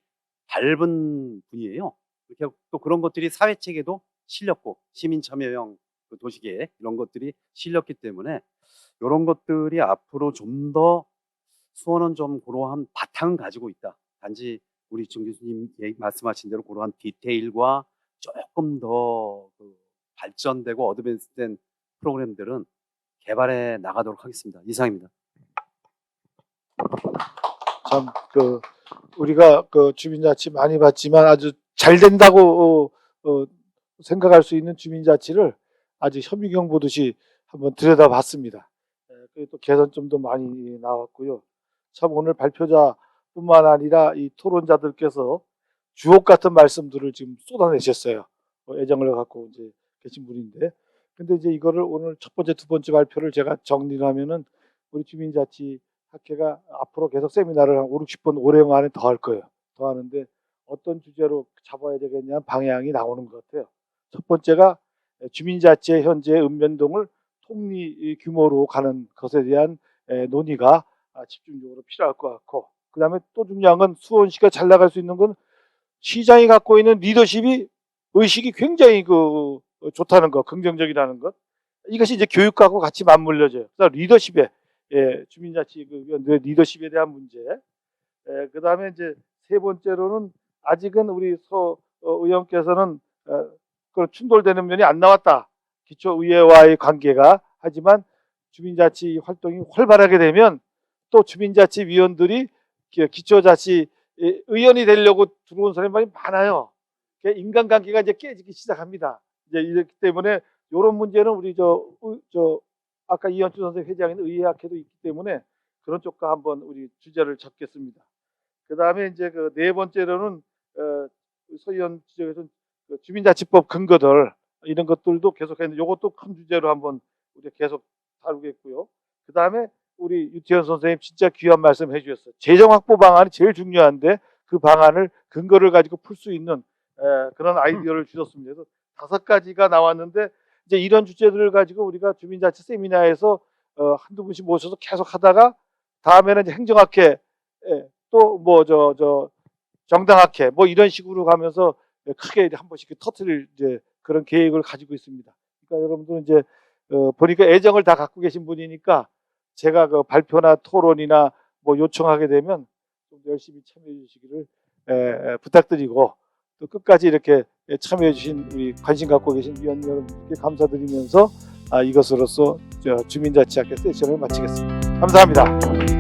밝은 분이에요. 이렇게 또 그런 것들이 사회체계도 실렸고 시민참여형 그 도시계획 이런 것들이 실렸기 때문에 이런 것들이 앞으로 좀 더 수원은 좀 그러한 바탕은 가지고 있다. 단지 우리 정 교수님 말씀하신 대로 그러한 디테일과 조금 더 발전되고 어드밴스된 프로그램들은 개발해 나가도록 하겠습니다. 이상입니다. 참 우리가 주민자치 많이 봤지만 아주 잘 된다고 생각할 수 있는 주민자치를 아주 현미경 보듯이 한번 들여다봤습니다. 그리고 또 개선점도 많이 나왔고요. 참 오늘 발표자뿐만 아니라 이 토론자들께서 주옥 같은 말씀들을 지금 쏟아내셨어요. 애정을 갖고 이제 계신 분인데, 근데 이제 이거를 오늘 첫 번째, 두 번째 발표를 제가 정리를 하면은 우리 주민자치 학회가 앞으로 계속 세미나를 한 5, 60번 올해만에 더 할 거예요. 더 하는데 어떤 주제로 잡아야 되겠냐 방향이 나오는 것 같아요. 첫 번째가 주민자치의 현재 읍면동을 통리 규모로 가는 것에 대한 논의가 집중적으로 필요할 것 같고, 그 다음에 또 중요한 건 수원시가 잘 나갈 수 있는 건 시장이 갖고 있는 리더십이 의식이 굉장히 좋다는 것, 긍정적이라는 것. 이것이 이제 교육하고 같이 맞물려져요. 그래서 리더십에 주민자치 위원들의 리더십에 대한 문제. 그 다음에 이제 세 번째로는 아직은 우리 서 의원께서는 그 충돌되는 면이 안 나왔다. 기초의회와의 관계가. 하지만 주민자치 활동이 활발하게 되면 또 주민자치 위원들이 기초자치 의원이 되려고 들어온 사람이 많아요. 인간관계가 이제 깨지기 시작합니다. 이제 이렇기 때문에 이런 문제는 우리 아까 이현주 선생 회장인 의회학회도 있기 때문에 그런 쪽과 한번 우리 주제를 잡겠습니다. 그 다음에 이제 네 번째로는 서 의원 지적에서 주민자치법 근거들 이런 것들도 계속했는데 이것도 큰 주제로 한번 우리가 계속 다루겠고요. 그 다음에 우리 유태현 선생님 진짜 귀한 말씀 해주셨어요. 재정 확보 방안이 제일 중요한데 그 방안을 근거를 가지고 풀 수 있는 그런 아이디어를 주셨습니다. 그래서 5가지가 나왔는데 이제 이런 주제들을 가지고 우리가 주민자치 세미나에서 한두 분씩 모셔서 계속 하다가 다음에는 이제 행정학회 또 뭐 정당학회 뭐 이런 식으로 가면서 크게 한 번씩 터트릴 이제 그런 계획을 가지고 있습니다. 그러니까 여러분들 이제 보니까 애정을 다 갖고 계신 분이니까 제가 발표나 토론이나 뭐 요청하게 되면 좀 열심히 참여해 주시기를 부탁드리고 또 끝까지 이렇게 참여해 주신 우리 관심 갖고 계신 위원 여러분께 감사드리면서 이것으로서 주민자치학회 세션을 마치겠습니다. 감사합니다.